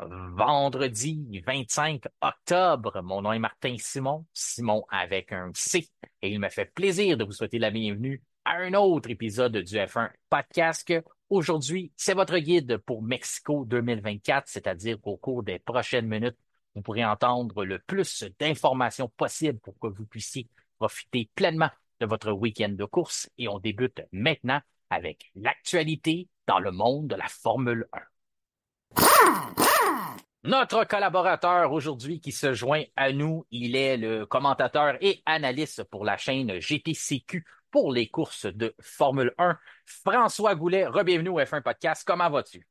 vendredi 25 octobre. Mon nom est Martin Simon, Simon avec un C, et il me fait plaisir de vous souhaiter la bienvenue à un autre épisode du F1 Podcast. Aujourd'hui, c'est votre guide pour Mexico 2024, c'est-à-dire qu'au cours des prochaines minutes, vous pourrez entendre le plus d'informations possibles pour que vous puissiez profiter pleinement de votre week-end de course. Et on débute maintenant avec l'actualité dans le monde de la Formule 1. Notre collaborateur aujourd'hui qui se joint à nous, il est le commentateur et analyste pour la chaîne GTCQ pour les courses de Formule 1. François Goulet, re-bienvenue au F1 Podcast. Comment vas-tu?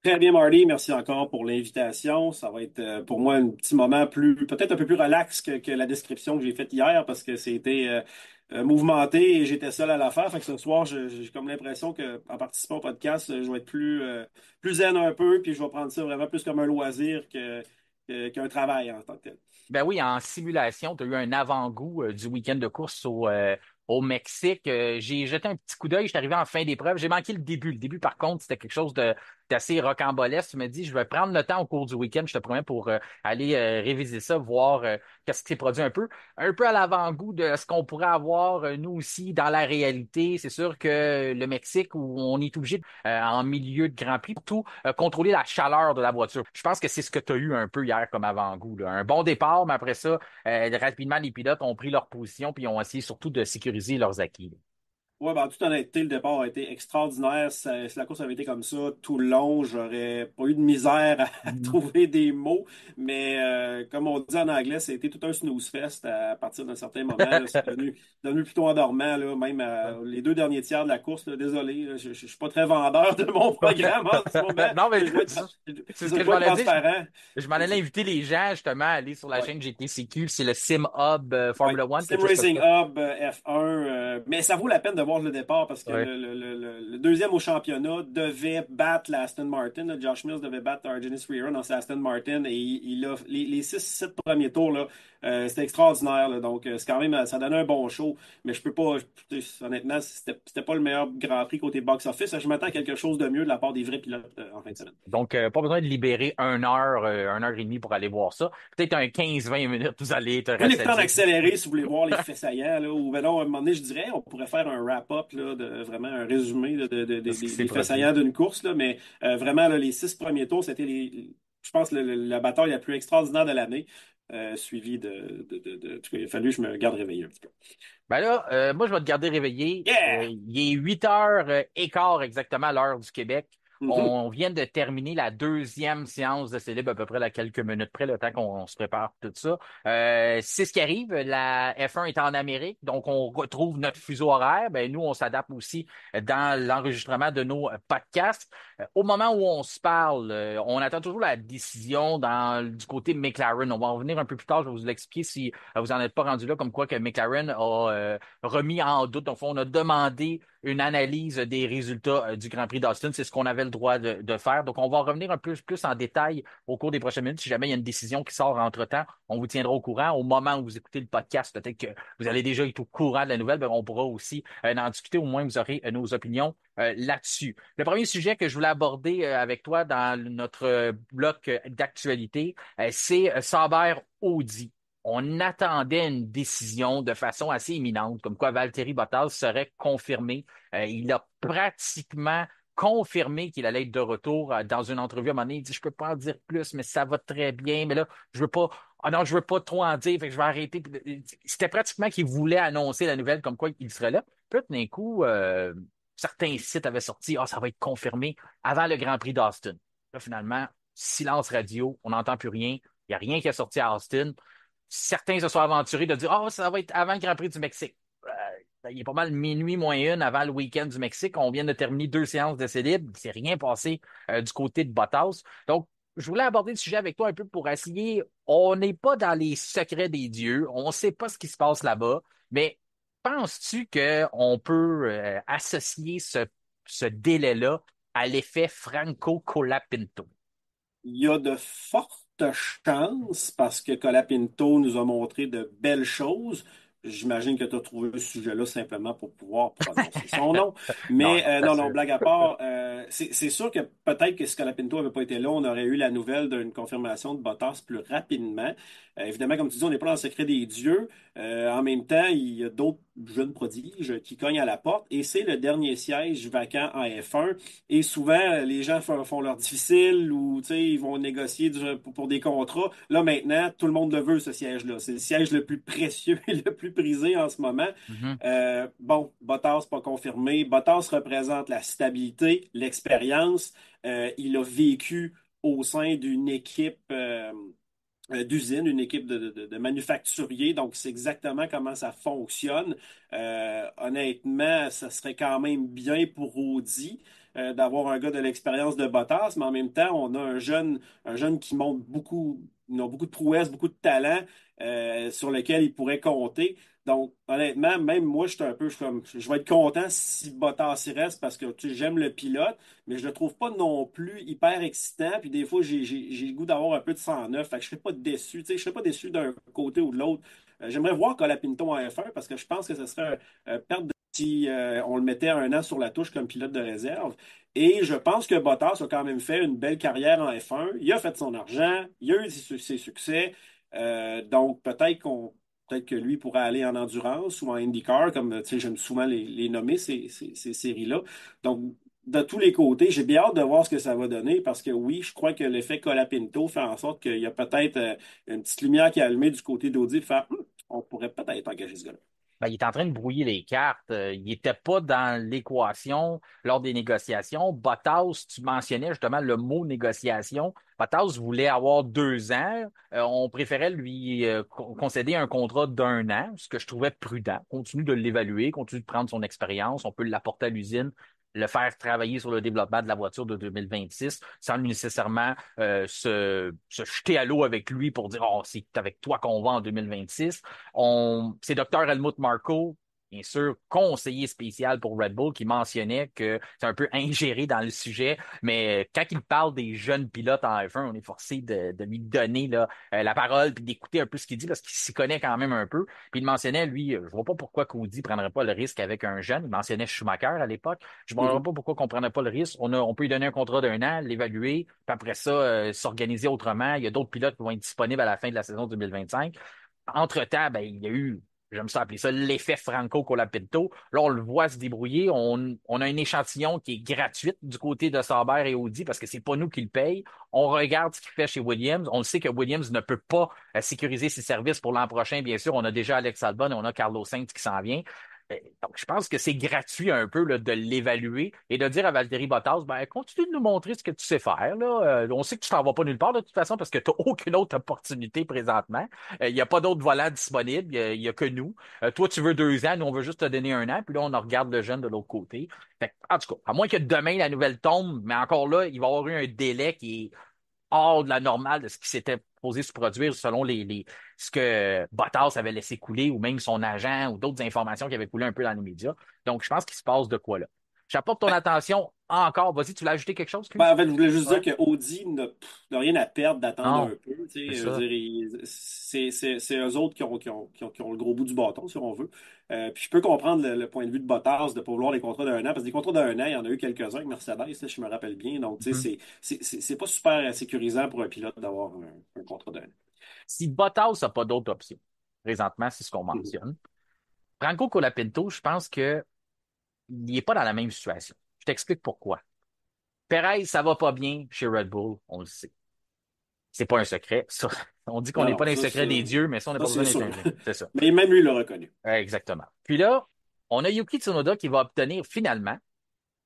Très bien, Marty. Merci encore pour l'invitation. Ça va être pour moi un petit moment peut-être un peu plus relax que la description que j'ai faite hier parce que c'était mouvementé et j'étais seul à la faire. Fait que ce soir, j'ai comme l'impression que en participant au podcast, je vais être plus zen un peu, puis je vais prendre ça vraiment plus comme un loisir qu'un travail en tant que tel. Ben oui, en simulation, tu as eu un avant-goût du week-end de course au Mexique. J'ai jeté un petit coup d'œil, je suis arrivé en fin d'épreuve. J'ai manqué le début. Le début, par contre, c'était quelque chose d'assez rocambolesque. Tu me dis, je vais prendre le temps au cours du week-end, je te promets, pour aller réviser ça, voir qu'est-ce qui s'est produit un peu. Un peu à l'avant-goût de ce qu'on pourrait avoir, nous aussi, dans la réalité. C'est sûr que le Mexique, où on est obligé, en milieu de Grand Prix, surtout contrôler la chaleur de la voiture. Je pense que c'est ce que tu as eu un peu hier comme avant-goût, là. Un bon départ, mais après ça, rapidement, les pilotes ont pris leur position puis ont essayé surtout de sécuriser leurs acquis, là. Ouais, ben, en toute honnêteté, le départ a été extraordinaire. Si la course avait été comme ça tout le long, j'aurais pas eu de misère à Mhm. trouver des mots. Mais comme on dit en anglais, c'était tout un snooze fest à partir d'un certain moment, là. C'est devenu plutôt endormant, là, même les deux derniers tiers de la course, là. Désolé, là, je suis pas très vendeur de mon programme en ce moment. Non, mais Je dois être, c'est ce je que je dois être m'allais dire. transparent. Je m'en allais inviter les gens justement à aller sur la Ouais. chaîne GTCQ. C'est le Sim Hub Ouais, Formula One, Sim quelque chose comme Racing ça. Hub, F1, mais ça vaut la peine de voir le départ parce que Ouais. le deuxième au championnat devait battre la Aston Martin. Là. Josh Mills devait battre Argenis Freer dans sa Aston Martin et il a les 6-7 premiers tours là, c'était extraordinaire. Là. Donc c'est quand même ça donnait un bon show, mais je peux pas honnêtement c'était pas le meilleur Grand Prix côté box-office. Je m'attends à quelque chose de mieux de la part des vrais pilotes en fin de semaine. Donc, pas besoin de libérer 1 heure et demie pour aller voir ça. Peut-être un 15-20 minutes, vous allez être Prenez le temps rassasié. d'accélérer si vous voulez voir les faits saillants, là, ou ben non, à un moment donné, je dirais, on pourrait faire un wrap-up, là, vraiment un résumé là, Ce qui s'est des faits produit. saillants d'une course, là, mais vraiment, là, les 6 premiers tours, c'était je pense, la bataille la plus extraordinaire de l'année, suivie en tout cas, il a fallu que je me garde réveillé un petit peu. Ben là, moi, je vais te garder réveillé. Yeah! Il est 8h15 exactement à l'heure du Québec. Mhm. On vient de terminer la deuxième séance de célèbre à peu près à quelques minutes près, le temps qu'on se prépare tout ça. C'est ce qui arrive. La F1 est en Amérique, donc on retrouve notre fuseau horaire. Ben, nous, on s'adapte aussi dans l'enregistrement de nos podcasts. Au moment où on se parle, on attend toujours la décision du côté McLaren. On va en revenir un peu plus tard. Je vais vous l'expliquer si vous en êtes pas rendu là, comme quoi que McLaren a remis en doute. Donc, on a demandé une analyse des résultats du Grand Prix d'Austin. C'est ce qu'on avait le droit de faire. Donc, on va revenir un peu plus en détail au cours des prochaines minutes. Si jamais il y a une décision qui sort entre-temps, on vous tiendra au courant. Au moment où vous écoutez le podcast, peut-être que vous allez déjà être au courant de la nouvelle, mais on pourra aussi en discuter. Au moins, vous aurez nos opinions là-dessus. Le premier sujet que je voulais aborder avec toi dans notre bloc d'actualité, c'est Sauber Audi. On attendait une décision de façon assez imminente, comme quoi Valtteri Bottas serait confirmé. Il a pratiquement confirmé qu'il allait être de retour dans une entrevue. À un moment donné, il dit, je peux pas en dire plus, mais ça va très bien. Mais là, je veux pas, ah non, je veux pas trop en dire, fait que je vais arrêter. C'était pratiquement qu'il voulait annoncer la nouvelle comme quoi il serait là. Puis là, tout d'un coup, certains sites avaient sorti, ah, ça va être confirmé avant le Grand Prix d'Austin. Là, finalement, silence radio, on n'entend plus rien. Il n'y a rien qui est sorti à Austin. Certains se sont aventurés de dire, oh, ça va être avant le Grand Prix du Mexique. Il est pas mal minuit moins une avant le week-end du Mexique. On vient de terminer 2 séances d'essai libre. Il s'est rien passé du côté de Bottas. Donc, je voulais aborder le sujet avec toi un peu pour essayer. On n'est pas dans les secrets des dieux. On ne sait pas ce qui se passe là-bas. Mais penses-tu qu'on peut associer ce délai-là à l'effet Franco Colapinto? Il y a de fortes chances parce que Colapinto nous a montré de belles choses. J'imagine que tu as trouvé ce sujet-là simplement pour pouvoir prononcer son nom. Non, Mais non, c'est non, non, sûr. blague à part, c'est sûr que peut-être que si Colapinto n'avait pas été là, on aurait eu la nouvelle d'une confirmation de Bottas plus rapidement. Évidemment, comme tu dis, on n'est pas dans le secret des dieux. En même temps, il y a d'autres jeunes prodiges qui cognent à la porte et c'est le dernier siège vacant en F1. Et souvent, les gens font leur difficile ou ils vont négocier pour des contrats. Là, maintenant, tout le monde le veut, ce siège-là. C'est le siège le plus précieux et le plus prisé en ce moment. Mhm. Bon, Bottas pas confirmé. Bottas représente la stabilité, l'expérience. Il a vécu au sein d'une équipe d'usine, une équipe de manufacturiers. Donc, c'est exactement comment ça fonctionne. Honnêtement, ça serait quand même bien pour Audi d'avoir un gars de l'expérience de Bottas, mais en même temps, on a un jeune qui montre beaucoup, ils ont beaucoup de prouesses, beaucoup de talent sur lequel il pourrait compter. Donc, honnêtement, même moi, je vais être content si Bottas y reste parce que j'aime le pilote, mais je le trouve pas non plus hyper excitant. Puis des fois, j'ai le goût d'avoir un peu de sang neuf. Fait que je serais pas déçu. Je serais pas déçu d'un côté ou de l'autre. J'aimerais voir Colapinto en F1 parce que je pense que ce serait perte de si on le mettait un an sur la touche comme pilote de réserve. Et je pense que Bottas a quand même fait une belle carrière en F1. Il a fait son argent, il a eu ses succès. Donc peut-être que lui pourrait aller en endurance ou en IndyCar, comme j'aime souvent les nommer, ces séries-là. Donc, de tous les côtés, j'ai bien hâte de voir ce que ça va donner parce que oui, je crois que l'effet Colapinto fait en sorte qu'il y a peut-être une petite lumière qui est allumée du côté d'Audi de faire on pourrait peut-être engager ce gars-là. Ben, il est en train de brouiller les cartes. Il n'était pas dans l'équation lors des négociations. Bottas, tu mentionnais justement le mot négociation. Bottas voulait avoir 2 ans. On préférait lui concéder un contrat d'un an, ce que je trouvais prudent. Continue de l'évaluer, continue de prendre son expérience. On peut l'apporter à l'usine, le faire travailler sur le développement de la voiture de 2026 sans nécessairement se jeter à l'eau avec lui pour dire oh, c'est avec toi qu'on va en 2026. C'est Dr. Helmut Marko, bien sûr, conseiller spécial pour Red Bull, qui mentionnait que c'est un peu ingéré dans le sujet, mais quand il parle des jeunes pilotes en F1, on est forcé de lui donner là, la parole puis d'écouter un peu ce qu'il dit parce qu'il s'y connaît quand même un peu. Puis il mentionnait, lui, je vois pas pourquoi Cody prendrait pas le risque avec un jeune. Il mentionnait Schumacher à l'époque. Je ne vois Mhm. pas pourquoi qu'on prenait pas le risque. On peut lui donner un contrat d'un an, l'évaluer, puis après ça, s'organiser autrement. Il y a d'autres pilotes qui vont être disponibles à la fin de la saison 2025. Entre-temps, ben, il y a eu, j'aime ça appeler ça, l'effet Franco Colapinto. Là, on le voit se débrouiller. On a un échantillon qui est gratuit du côté de Sauber et Audi parce que c'est pas nous qui le paye. On regarde ce qu'il fait chez Williams. On le sait que Williams ne peut pas sécuriser ses services pour l'an prochain. Bien sûr, on a déjà Alex Albon et on a Carlos Sainz qui s'en vient. Donc, je pense que c'est gratuit un peu là, de l'évaluer et de dire à Valtteri Bottas, ben, continue de nous montrer ce que tu sais faire. Là. On sait que tu t'en vas pas nulle part de toute façon parce que tu n'as aucune autre opportunité présentement. Il n'y a pas d'autres volants disponibles. Il y a que nous. Toi, tu veux 2 ans. Nous, on veut juste te donner un an. Puis là, on en regarde le jeune de l'autre côté. Fait en tout cas, à moins que demain, la nouvelle tombe, mais encore là, il va y avoir eu un délai qui est hors de la normale de ce qui s'était posé se produire selon ce que Bottas avait laissé couler ou même son agent ou d'autres informations qui avaient coulé un peu dans les médias. Donc, je pense qu'il se passe de quoi là. J'apporte ton attention encore. Vas-y, tu l'as ajouté quelque chose, Ben, excuse? en fait, je voulais juste Ouais. dire que Audi n'a rien à perdre d'attendre un Non, peu. c'est Je veux ça. dire, c'est eux autres qui ont le gros bout du bâton, si on veut. Puis je peux comprendre le point de vue de Bottas de ne pas vouloir les contrats d'un an, parce que des contrats d'un an, il y en a eu quelques-uns avec Mercedes, là, je me rappelle bien. Donc, tu Mhm. sais, c'est pas super sécurisant pour un pilote d'avoir un contrat d'un an. Si Bottas n'a pas d'autre option, présentement, c'est ce qu'on Mhm. mentionne. Franco Colapinto, je pense que il n'est pas dans la même situation. Je t'explique pourquoi. Perez, ça va pas bien chez Red Bull, on le sait. C'est pas un secret. Ça, on dit qu'on Non, n'est pas non, dans les secrets des dieux, mais ça, on n'a ça pas besoin c'est d'être sûr. un génie. C'est ça. Mais même lui, il l'a reconnu. Exactement. Puis là, on a Yuki Tsunoda qui va obtenir finalement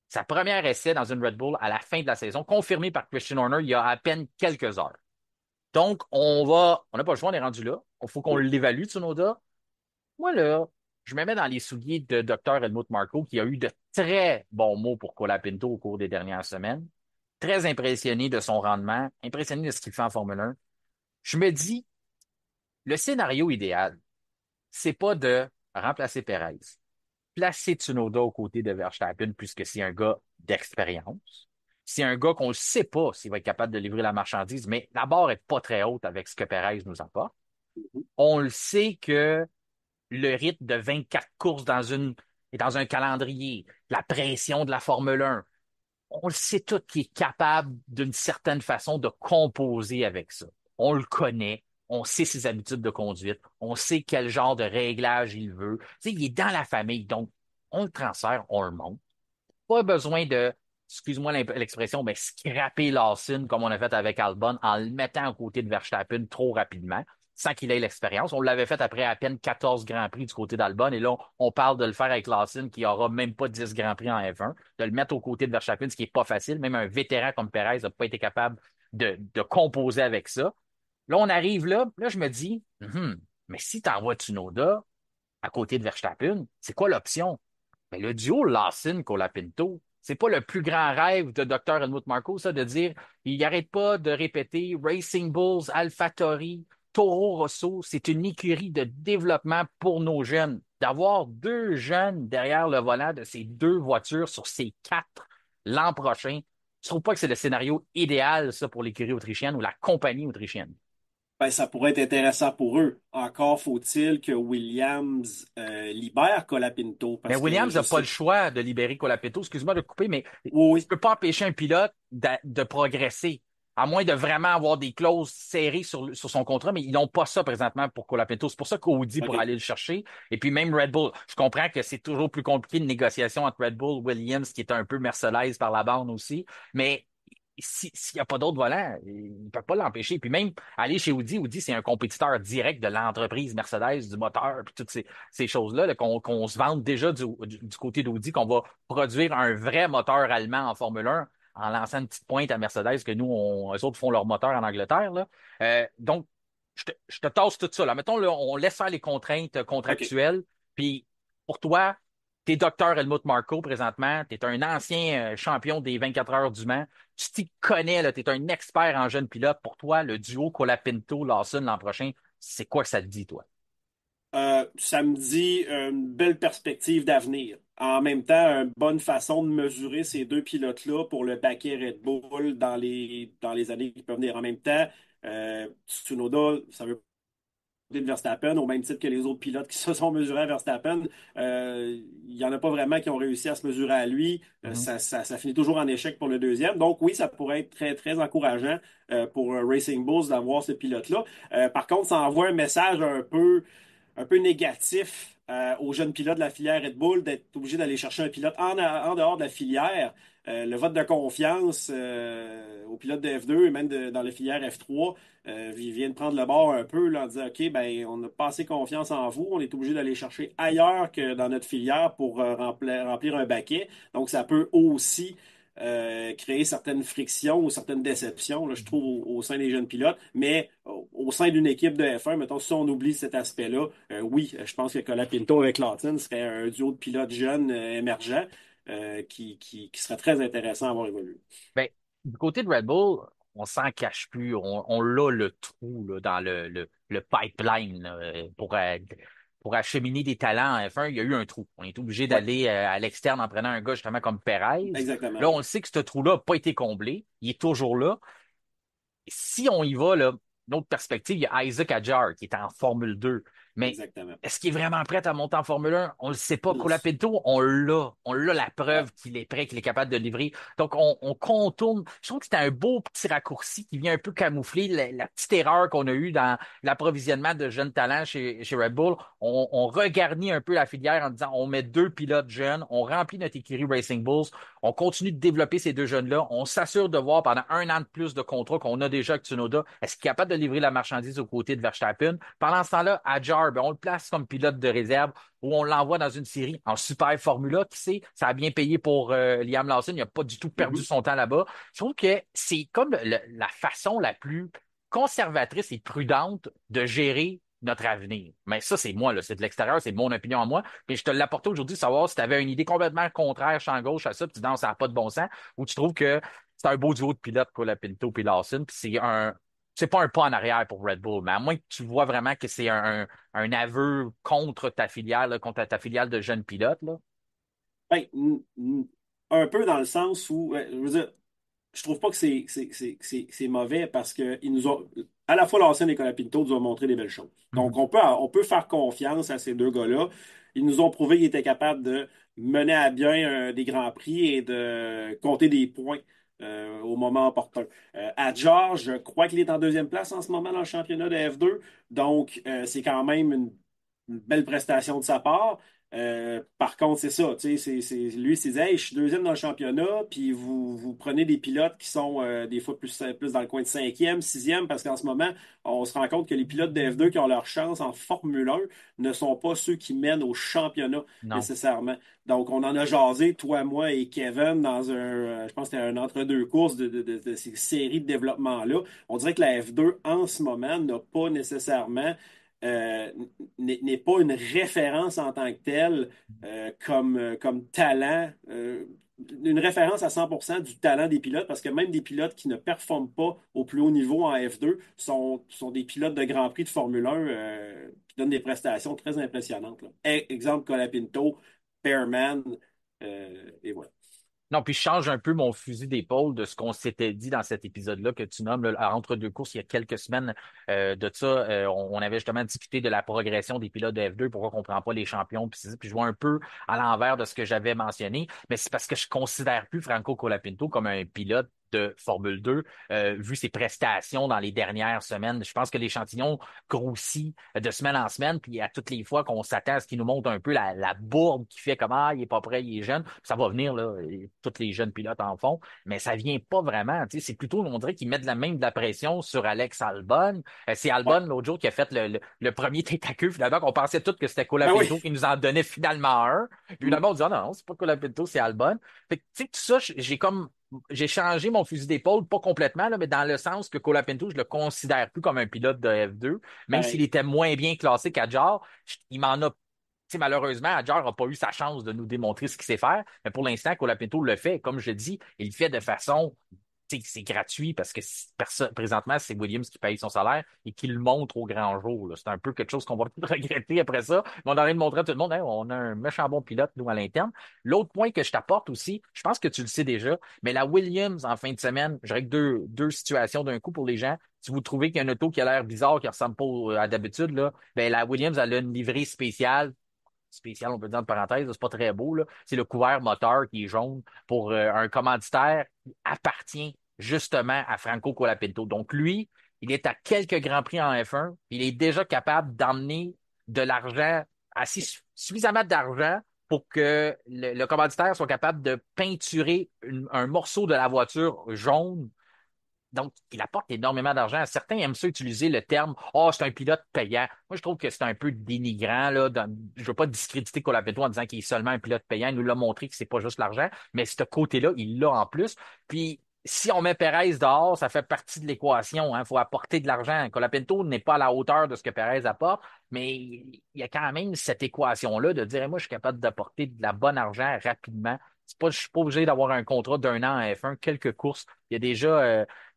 sa première essai dans une Red Bull à la fin de la saison, confirmé par Christian Horner il y a à peine quelques heures. Donc, on n'a pas le choix, on est rendu là. Il faut qu'on l'évalue, Tsunoda. Moi, là, je me mets dans les souliers de Dr. Helmut Marko, qui a eu de très bons mots pour Colapinto au cours des dernières semaines. Très impressionné de son rendement, impressionné de ce qu'il fait en Formule 1. Je me dis, le scénario idéal, c'est pas de remplacer Perez, placer Tsunoda aux côtés de Verstappen, puisque c'est un gars d'expérience. C'est un gars qu'on ne sait pas s'il va être capable de livrer la marchandise, mais la barre est pas très haute avec ce que Perez nous apporte. On le sait que le rythme de 24 courses dans un calendrier, la pression de la Formule 1. On le sait tout qu'il est capable d'une certaine façon de composer avec ça. On le connaît, on sait ses habitudes de conduite, on sait quel genre de réglage il veut. Tu sais, il est dans la famille, donc on le transfère, on le monte. Pas besoin de, excuse-moi l'expression, mais scraper Lawson comme on a fait avec Albon en le mettant à côté de Verstappen trop rapidement, sans qu'il ait l'expérience. On l'avait fait après à peine 14 Grands Prix du côté d'Albon, et là, on parle de le faire avec Lawson qui aura même pas 10 Grands Prix en F1, de le mettre aux côtés de Verstappen, ce qui est pas facile. Même un vétéran comme Perez n'a pas été capable de composer avec ça. Là, on arrive là, je me dis, mais si tu envoies Tsunoda à côté de Verstappen, c'est quoi l'option? Mais le duo Lawson-Colapinto, c'est pas le plus grand rêve de Dr. Helmut Marko, ça, de dire, il n'arrête pas de répéter Racing Bulls, AlphaTauri, Toro Rosso, c'est une écurie de développement pour nos jeunes. D'avoir deux jeunes derrière le volant de ces deux voitures sur ces quatre l'an prochain, je trouve pas que c'est le scénario idéal, ça, pour l'écurie autrichienne ou la compagnie autrichienne. Ben, ça pourrait être intéressant pour eux. Encore faut-il que Williams libère Colapinto Mais parce que Williams je n'a pas le sais. choix de libérer Colapinto. Excuse-moi de couper, mais tu Oui, ne oui. peux pas empêcher un pilote de progresser, à moins de vraiment avoir des clauses serrées sur son contrat, mais ils n'ont pas ça présentement pour Colapinto. C'est pour ça qu'Audi pour OK. aller le chercher. Et puis même Red Bull. Je comprends que c'est toujours plus compliqué de négociation entre Red Bull, Williams, qui est un peu Mercedes par la bande aussi, mais s'il n'y a pas d'autre volant, il ne peut pas l'empêcher. Puis même aller chez Audi, Audi, c'est un compétiteur direct de l'entreprise Mercedes, du moteur, puis toutes ces choses-là là, qu'on se vante déjà du côté d'Audi, qu'on va produire un vrai moteur allemand en Formule 1 en lançant une petite pointe à Mercedes que nous, eux autres font leur moteur en Angleterre. Là. Donc, je te tasse tout ça. Là. Mettons, là, on laisse faire les contraintes OK. contractuelles. Puis, pour toi, t'es docteur Helmut Marko présentement. T'es un ancien champion des 24 heures du Mans. Tu t'y connais, là. T'es un expert en jeune pilote. Pour toi, le duo Colapinto-Lawson l'an prochain, c'est quoi que ça te dit, toi? Ça me dit une belle perspective d'avenir. En même temps, une bonne façon de mesurer ces deux pilotes-là pour le paquet Red Bull dans les années qui peuvent venir. En même temps, Tsunoda, ça veut de Verstappen, au même titre que les autres pilotes qui se sont mesurés à Verstappen. Il n'y en a pas vraiment qui ont réussi à se mesurer à lui. Mhm. Ça finit toujours en échec pour le deuxième. Donc oui, ça pourrait être très, très encourageant pour Racing Bulls d'avoir ce pilote-là. Par contre, ça envoie un message un peu négatif aux jeunes pilotes de la filière Red Bull d'être obligé d'aller chercher un pilote en dehors de la filière. Le vote de confiance aux pilotes de F2 et même dans la filière F3 vient de prendre le bord un peu là, en disant OK, ben, on n'a pas assez confiance en vous, on est obligé d'aller chercher ailleurs que dans notre filière pour remplir un baquet. Donc, ça peut aussi créer certaines frictions ou certaines déceptions, là, je trouve, au sein des jeunes pilotes. Mais au sein d'une équipe de F1, mettons, si on oublie cet aspect-là, oui, je pense que Colapinto avec Lawton serait un duo de pilotes jeunes émergents qui serait très intéressant à avoir évolué. Ben, du côté de Red Bull, on s'en cache plus. On l'a le trou là, dans le pipeline là, pour acheminer des talents en F1. Il y a eu un trou. On est obligé Oui, d'aller à l'externe en prenant un gars justement comme Perez. exactement, Là, on oui. le sait que ce trou-là n'a pas été comblé. Il est toujours là. Si on y va, là, notre perspective, il y a Isaac Hadjar qui est en Formule 2. Mais Exactement. est-ce qu'il est vraiment prêt à monter en Formule 1? On ne le sait pas. Colapinto, on l'a. On l'a la Ouais. preuve qu'il est prêt, qu'il est capable de livrer. Donc, on contourne. Je trouve que c'était un beau petit raccourci qui vient un peu camoufler la petite erreur qu'on a eue dans l'approvisionnement de jeunes talents chez Red Bull. On regarnit un peu la filière en disant on met deux pilotes jeunes, on remplit notre écurie Racing Bulls, on continue de développer ces deux jeunes-là. On s'assure de voir pendant un an de plus de contrat qu'on a déjà avec Tsunoda, est-ce qu'il est capable de livrer la marchandise aux côtés de Verstappen? Pendant ce temps-là, Hadjar, ben, on le place comme pilote de réserve ou on l'envoie dans une série en super Formula, qui sait, ça a bien payé pour Liam Lawson, il n'a pas du tout perdu Mhm. son temps là-bas. Je trouve que c'est comme la façon la plus conservatrice et prudente de gérer notre avenir. Mais ça, c'est moi, là, c'est de l'extérieur, c'est mon opinion à moi. Puis je te l'apportais aujourd'hui, savoir si tu avais une idée complètement contraire, champ gauche à ça, puis tu dis non, ça n'a pas de bon sens, ou tu trouves que c'est un beau duo de pilotes, quoi, la Pinto et Lawson, puis c'est pas un pas en arrière pour Red Bull, mais à moins que tu vois vraiment que c'est un aveu contre ta filiale, là, contre ta filiale de jeunes pilotes, là. Ben, un peu dans le sens où, je veux dire, je trouve pas que c'est mauvais parce que ils nous ont. à la fois Lawson et Colapinto nous ont montré des belles choses. Donc, Mhm. on peut faire confiance à ces deux gars-là. Ils nous ont prouvé qu'ils étaient capables de mener à bien des grands prix et de compter des points au moment opportun. Adjar, je crois qu'il est en deuxième place en ce moment dans le championnat de F2. Donc, c'est quand même une belle prestation de sa part. Par contre, c'est ça, tu sais, lui, il s'est dit, hey, je suis deuxième dans le championnat, puis vous prenez des pilotes qui sont des fois plus dans le coin de cinquième, sixième, parce qu'en ce moment, on se rend compte que les pilotes de F2 qui ont leur chance en Formule 1 ne sont pas ceux qui mènent au championnat Non. nécessairement. Donc, on en a jasé, toi, moi et Kevin, dans je pense que c'était un entre-deux courses de ces séries de développement-là. On dirait que la F2, en ce moment, n'a pas nécessairement euh, n'est pas une référence en tant que telle comme talent, une référence à 100% du talent des pilotes, parce que même des pilotes qui ne performent pas au plus haut niveau en F2 sont des pilotes de Grand Prix de Formule 1 qui donnent des prestations très impressionnantes, là. Exemple, Colapinto, Pearman, et voilà. Non, puis je change un peu mon fusil d'épaule de ce qu'on s'était dit dans cet épisode-là que tu nommes là, entre deux courses il y a quelques semaines de ça. On avait justement discuté de la progression des pilotes de F2, pourquoi on prend pas les champions, puis je vois un peu à l'envers de ce que j'avais mentionné, mais c'est parce que je considère plus Franco Colapinto comme un pilote de Formule 2, vu ses prestations dans les dernières semaines. Je pense que l'échantillon grossit de semaine en semaine, puis à toutes les fois qu'on s'attend à ce qu'il nous montre un peu la bourbe qui fait comment il est pas prêt, il est jeune, ça va venir, là, et tous les jeunes pilotes en font, mais ça vient pas vraiment, tu sais, c'est plutôt, on dirait qu'ils mettent de la pression sur Alex Albon. C'est Ouais. Albon, l'autre jour, qui a fait le premier tête à queue, finalement, qu'on pensait tous que c'était Ben oui. Colapinto qui nous en donnait finalement un, puis Mm. finalement, on dit, ah non, c'est pas Colapinto, c'est Albon. Fait que, tu sais, tout ça, j'ai changé mon fusil d'épaule, pas complètement, là, mais dans le sens que Colapinto, je le considère plus comme un pilote de F2, même s'il Pareil. était moins bien classé qu'Adjar. Il m'en a, tu sais, malheureusement, Adjar n'a pas eu sa chance de nous démontrer ce qu'il sait faire, mais pour l'instant, Colapinto le fait. Comme je dis, il le fait de façon, tu sais, c'est gratuit parce que présentement, c'est Williams qui paye son salaire et qui le montre au grand jour, là. C'est un peu quelque chose qu'on va peut-être regretter après ça, mais on a rien de montrer à tout le monde, hein, on a un méchant bon pilote, nous, à l'interne. L'autre point que je t'apporte aussi, je pense que tu le sais déjà, mais la Williams, en fin de semaine, je règle deux situations d'un coup pour les gens. Si vous trouvez qu'il y a un auto qui a l'air bizarre, qui ressemble pas à d'habitude, là, ben, la Williams, elle a une livrée spéciale, on peut dire en parenthèse, c'est pas très beau, là. C'est le couvert moteur qui est jaune pour un commanditaire qui appartient justement à Franco Colapinto. Donc lui, il est à quelques grands prix en F1, il est déjà capable d'emmener de l'argent, suffisamment d'argent pour que le commanditaire soit capable de peinturer un morceau de la voiture jaune. Donc, il apporte énormément d'argent. Certains aiment ça utiliser le terme Oh, c'est un pilote payant. Moi, je trouve que c'est un peu dénigrant, là. Je veux pas discréditer Colapinto en disant qu'il est seulement un pilote payant. Il nous l'a montré que c'est pas juste l'argent, mais ce côté-là, il l'a en plus. Puis, si on met Perez dehors, ça fait partie de l'équation, hein. Il faut apporter de l'argent. Colapinto n'est pas à la hauteur de ce que Perez apporte, mais il y a quand même cette équation-là de dire, moi, je suis capable d'apporter de la bonne argent rapidement. C'est pas, je suis pas obligé d'avoir un contrat d'un an en F1, quelques courses. Il y a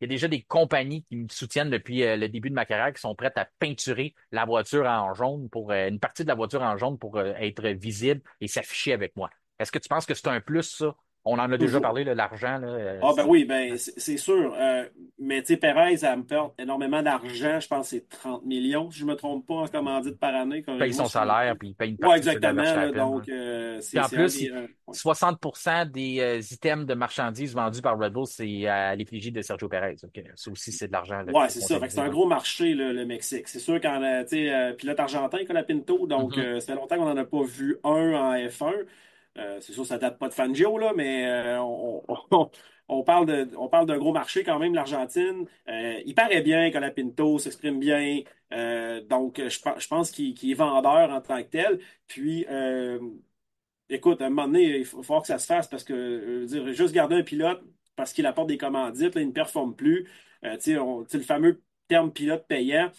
déjà des compagnies qui me soutiennent depuis le début de ma carrière qui sont prêtes à peinturer la voiture en jaune pour une partie de la voiture en jaune pour être visible et s'afficher avec moi. Est-ce que tu penses que c'est un plus, ça? On en a déjà Toujours. parlé, là, l'argent, là, Ah ben oui, ben c'est sûr. Mais tu sais, Perez, elle me perd énormément d'argent. Je pense que c'est 30 millions, si je me trompe pas, en commandite par année. paye Corrige-moi son si je me salaire trompe. puis il paye une Ouais, partie sur la exactement. Là, Verstappen, hein. donc, Puis en c'est un plus, des. Ouais. 60% des items de marchandises vendus par Red Bull, c'est à l'effigie de Sergio Perez. Donc, ça aussi, c'est de l'argent là, qu'il Ouais, faut c'est ça. Fait que c'est comptabiliser un là. gros marché, le Mexique. C'est sûr qu'en tu sais, pilote argentin, Colapinto, donc Mhm. ça fait longtemps qu'on n'en a pas vu un en F1. C'est sûr, ça date pas de Fangio, là, mais on parle d'un gros marché quand même, l'Argentine. Il paraît bien, Colapinto s'exprime bien. Donc, je pense qu'il est vendeur en tant que tel. Puis, écoute, à un moment donné, il faut falloir que ça se fasse parce que, je veux dire, juste garder un pilote parce qu'il apporte des commandites, là, il ne performe plus. Tu sais, tu sais, le fameux terme pilote payant.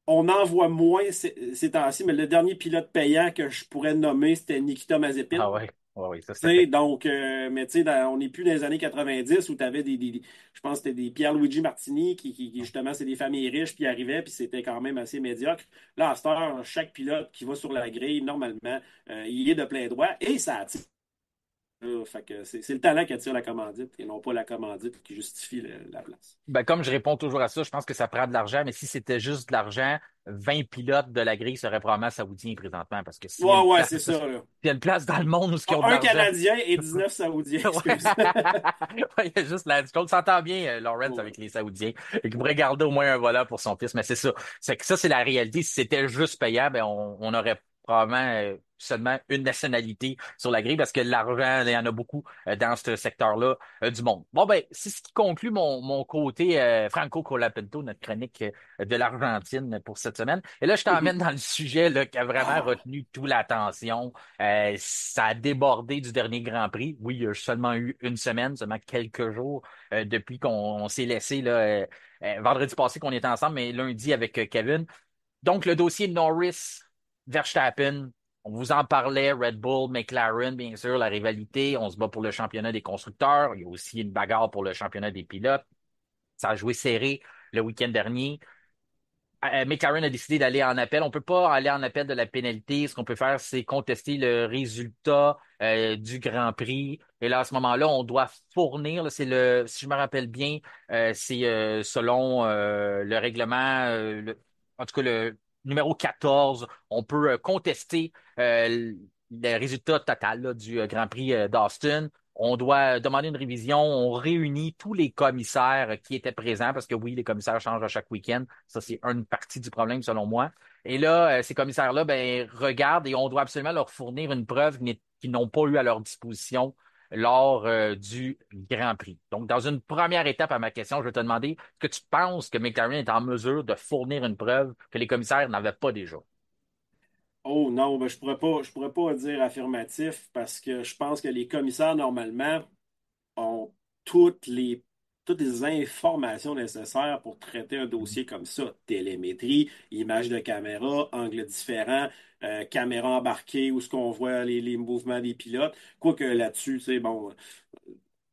On en voit moins ces temps-ci, mais le dernier pilote payant que je pourrais nommer, c'était Nikita Mazepin. Ah ouais, ouais, ouais, ça Tu c'était sais, payé. donc, mais tu sais, on n'est plus dans les années 90 où tu avais je pense que c'était des Pierluigi Martini justement, c'est des familles riches qui arrivaient, puis c'était quand même assez médiocre. Là, à cette heure, chaque pilote qui va sur la grille, normalement, il est de plein droit et ça attire. Fait que c'est le talent qui attire la commandite et non pas la commandite qui justifie la place. Ben, comme je réponds toujours à ça, je pense que ça prend de l'argent, mais si c'était juste de l'argent, 20 pilotes de la grille seraient probablement saoudiens présentement, parce que Ouais, ouais, c'est ça, là. s'il y a une place dans le monde où ils ont de Un l'argent. Canadien et 19 Saoudiens, Ouais. excuse. Ouais, il y a juste Lance Cole. S'entend bien, Lawrence, Ouais. avec les Saoudiens, et qu'il pourrait garder au moins un volant pour son fils. Mais c'est ça. C'est que ça, c'est la réalité. Si c'était juste payant, ben, on aurait probablement seulement une nationalité sur la grille parce que l'argent, il y en a beaucoup dans ce secteur-là du monde. Bon, ben, c'est ce qui conclut mon côté Franco Colapinto, notre chronique de l'Argentine pour cette semaine. Et là, je t'emmène dans le sujet là, qui a vraiment Ah, retenu toute l'attention. Ça a débordé du dernier Grand Prix. Oui, il y a seulement eu une semaine, seulement quelques jours depuis qu'on s'est laissé là, vendredi passé qu'on était ensemble, mais lundi avec Kevin. Donc, le dossier Norris-Verstappen, on vous en parlait, Red Bull, McLaren, bien sûr, la rivalité. On se bat pour le championnat des constructeurs. Il y a aussi une bagarre pour le championnat des pilotes. Ça a joué serré le week-end dernier. McLaren a décidé d'aller en appel. On peut pas aller en appel de la pénalité. Ce qu'on peut faire, c'est contester le résultat du Grand Prix. Et là, à ce moment-là, on doit fournir, là, c'est le, si je me rappelle bien, c'est selon le règlement, en tout cas le numéro 14, on peut contester le résultat total là, du Grand Prix d'Austin. On doit demander une révision. On réunit tous les commissaires qui étaient présents parce que oui, les commissaires changent à chaque week-end. Ça, c'est une partie du problème selon moi. Et là, ces commissaires-là, ben, regardent et on doit absolument leur fournir une preuve qu'ils n'ont pas eu à leur disposition lors du Grand Prix. Donc, dans une première étape à ma question, je vais te demander, est-ce que tu penses que McLaren est en mesure de fournir une preuve que les commissaires n'avaient pas déjà? oh non, ben, je pourrais pas dire affirmatif parce que je pense que les commissaires, normalement, ont toutes les, toutes les informations nécessaires pour traiter un dossier comme ça. Télémétrie, images de caméra, angles différents, caméra embarquée où ce qu'on voit les mouvements des pilotes. Quoique là-dessus, c'est bon,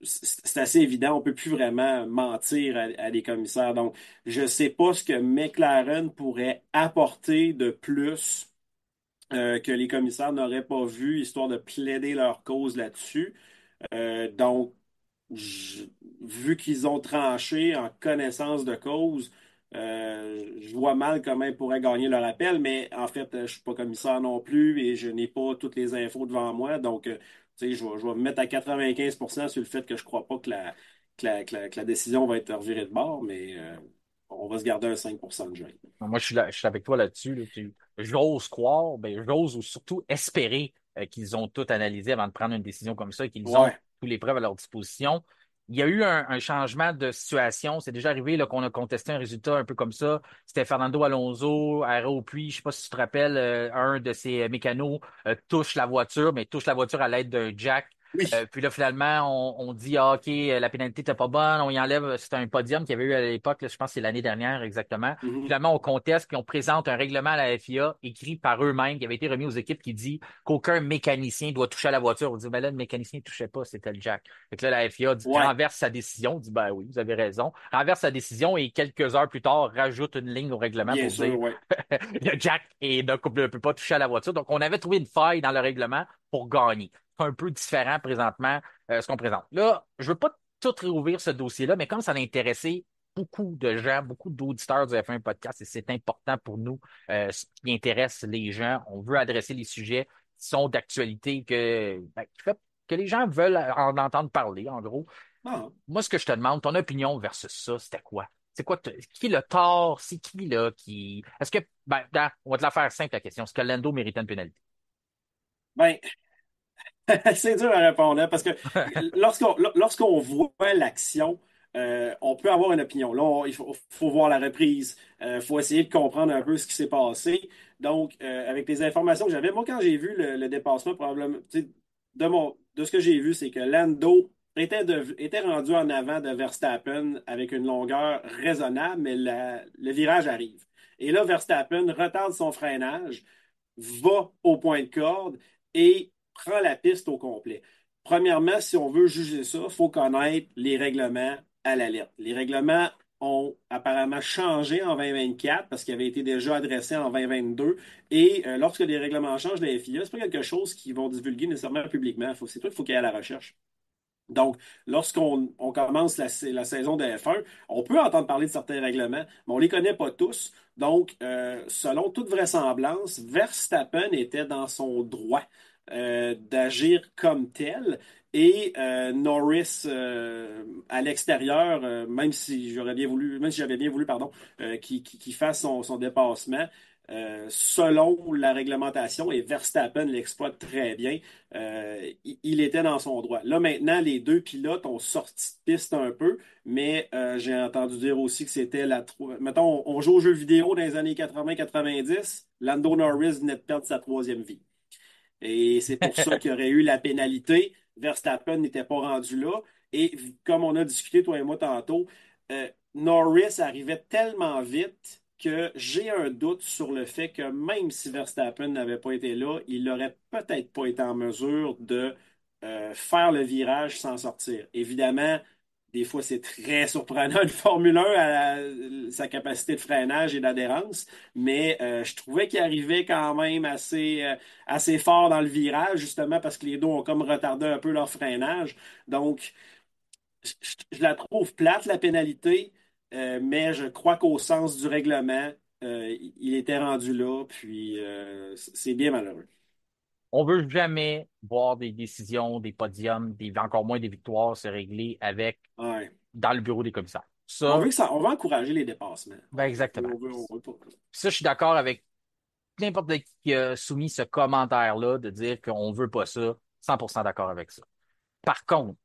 c'est assez évident, on peut plus vraiment mentir à des commissaires. Donc, je sais pas ce que McLaren pourrait apporter de plus que les commissaires n'auraient pas vu, histoire de plaider leur cause là-dessus. Donc, je- vu qu'ils ont tranché en connaissance de cause, je vois mal comment ils pourraient gagner leur appel, mais en fait, je suis pas commissaire non plus et je n'ai pas toutes les infos devant moi. Donc, tu sais, je vais me mettre à 95% sur le fait que je crois pas que que la décision va être revirée de bord, mais on va se garder un 5% de jeu. Moi, je suis avec toi là-dessus. Là. J'ose croire, ben, j'ose surtout espérer qu'ils ont tout analysé avant de prendre une décision comme ça et qu'ils ont Ouais. toutes les preuves à leur disposition. Il y a eu un changement de situation. C'est déjà arrivé là, qu'on a contesté un résultat un peu comme ça. C'était Fernando Alonso, arrêt au puits. Je sais pas si tu te rappelles, un de ses mécanos touche la voiture, mais touche la voiture à l'aide d'un jack. Oui. Puis là, finalement, on dit, ah, OK, la pénalité n'était pas bonne, on y enlève, c'était un podium qu'il y avait eu à l'époque, là, je pense que c'est l'année dernière exactement. Mhm. Finalement, on conteste, puis on présente un règlement à la FIA écrit par eux-mêmes, qui avait été remis aux équipes, qui dit qu'aucun mécanicien doit toucher à la voiture. On dit, ben là, le mécanicien ne touchait pas, c'était le jack. Fait que là, la FIA Ouais. renverse sa décision, dit, ben oui, vous avez raison. Renverse sa décision et quelques heures plus tard, rajoute une ligne au règlement Bien pour dire, sûr, ouais. le jack ne peut pas toucher à la voiture. Donc, on avait trouvé une faille dans le règlement pour gagner. C'est un peu différent présentement, ce qu'on présente. Là, je veux pas tout réouvrir ce dossier-là, mais comme ça a intéressé beaucoup de gens, beaucoup d'auditeurs du F1 Podcast, et c'est important pour nous, ce qui intéresse les gens. On veut adresser les sujets qui sont d'actualité, que les gens veulent en entendre parler, en gros. Ah. Moi, ce que je te demande, ton opinion versus ça, c'était quoi? C'est quoi, qui le tort? C'est qui, là, qui. Est-ce que, ben, on va te la faire simple, la question. Est-ce que Lando méritait une pénalité? Ben, c'est dur à répondre, hein, parce que lorsqu'on voit l'action, on peut avoir une opinion. Là, faut voir la reprise. Il faut essayer de comprendre un peu ce qui s'est passé. Donc, avec les informations que j'avais, moi, quand j'ai vu le dépassement, probablement, tu sais, de ce que j'ai vu, c'est que Lando était rendu en avant de Verstappen avec une longueur raisonnable, mais le virage arrive. Et là, Verstappen retarde son freinage, va au point de corde et prend la piste au complet. Premièrement, si on veut juger ça, il faut connaître les règlements à la lettre. Les règlements ont apparemment changé en 2024 parce qu'ils avaient été déjà adressés en 2022. Et lorsque les règlements changent de la FIA, c'est pas quelque chose qu'ils vont divulguer nécessairement publiquement. C'est toi qu'il faut qu'il y ait à la recherche. Donc, lorsqu'on commence la saison de F1, on peut entendre parler de certains règlements, mais on les connaît pas tous. Donc, selon toute vraisemblance, Verstappen était dans son droit d'agir comme tel. Et Norris à l'extérieur, même si j'avais bien voulu, pardon, qu'il fasse son dépassement, selon la réglementation, et Verstappen l'exploite très bien, il était dans son droit. Là, maintenant, les deux pilotes ont sorti de piste un peu, mais j'ai entendu dire aussi que c'était Mettons, on joue aux jeux vidéo dans les années 80-90, Lando Norris venait de perdre sa troisième vie. Et c'est pour ça qu'il y aurait eu la pénalité. Verstappen n'était pas rendu là. Et comme on a discuté, toi et moi, tantôt, Norris arrivait tellement vite que j'ai un doute sur le fait que même si Verstappen n'avait pas été là, il n'aurait peut-être pas été en mesure de faire le virage sans sortir. Évidemment, des fois, c'est très surprenant une Formule 1 sa capacité de freinage et d'adhérence, mais je trouvais qu'il arrivait quand même assez fort dans le virage, justement parce que les deux ont comme retardé un peu leur freinage. Donc, je la trouve plate, la pénalité, mais je crois qu'au sens du règlement, il était rendu là, puis c'est bien malheureux. On veut jamais voir des décisions, des podiums, encore moins des victoires se régler avec Ouais. dans le bureau des commissaires. On veut Ça, on veut encourager les dépassements. ben exactement. On veut pas. Ça, je suis d'accord avec n'importe qui a soumis ce commentaire-là de dire qu'on veut pas ça. 100% d'accord avec ça. Par contre,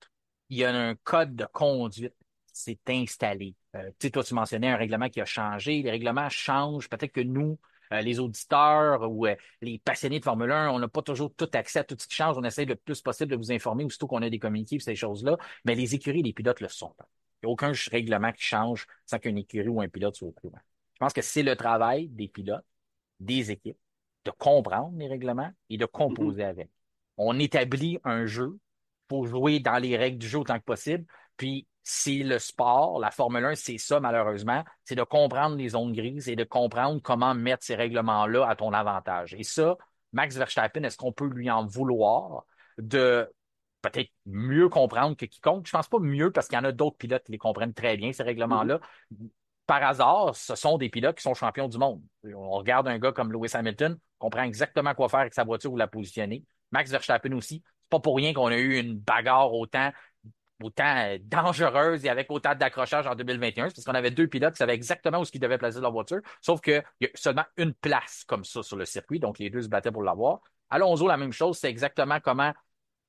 il y a un code de conduite qui s'est installé. Tu sais, toi, tu mentionnais un règlement qui a changé. Les règlements changent. Peut-être que nous, les auditeurs ou les passionnés de Formule 1, on n'a pas toujours tout accès à tout ce qui change. On essaie le plus possible de vous informer aussitôt qu'on a des communiqués et ces choses-là. Mais les écuries et les pilotes le sont. Il n'y a aucun règlement qui change sans qu'une écurie ou un pilote soit au courant. Je pense que c'est le travail des pilotes, des équipes, de comprendre les règlements et de Mhm. composer avec. On établit un jeu pour jouer dans les règles du jeu autant que possible. Puis c'est le sport, la Formule 1, c'est ça malheureusement, c'est de comprendre les zones grises et de comprendre comment mettre ces règlements-là à ton avantage. Et ça, Max Verstappen, est-ce qu'on peut lui en vouloir de peut-être mieux comprendre que quiconque? Je pense pas mieux parce qu'il y en a d'autres pilotes qui les comprennent très bien, ces Mhm. règlements-là. Par hasard, ce sont des pilotes qui sont champions du monde. On regarde un gars comme Lewis Hamilton, comprend exactement quoi faire avec sa voiture ou la positionner. Max Verstappen aussi. C'est pas pour rien qu'on a eu une bagarre autant dangereuse et avec autant d'accrochage en 2021. C'est parce qu'on avait deux pilotes qui savaient exactement où ils devaient placer leur voiture. Sauf qu'il y a seulement une place comme ça sur le circuit. Donc, les deux se battaient pour l'avoir. Alonso, la même chose. C'est exactement comment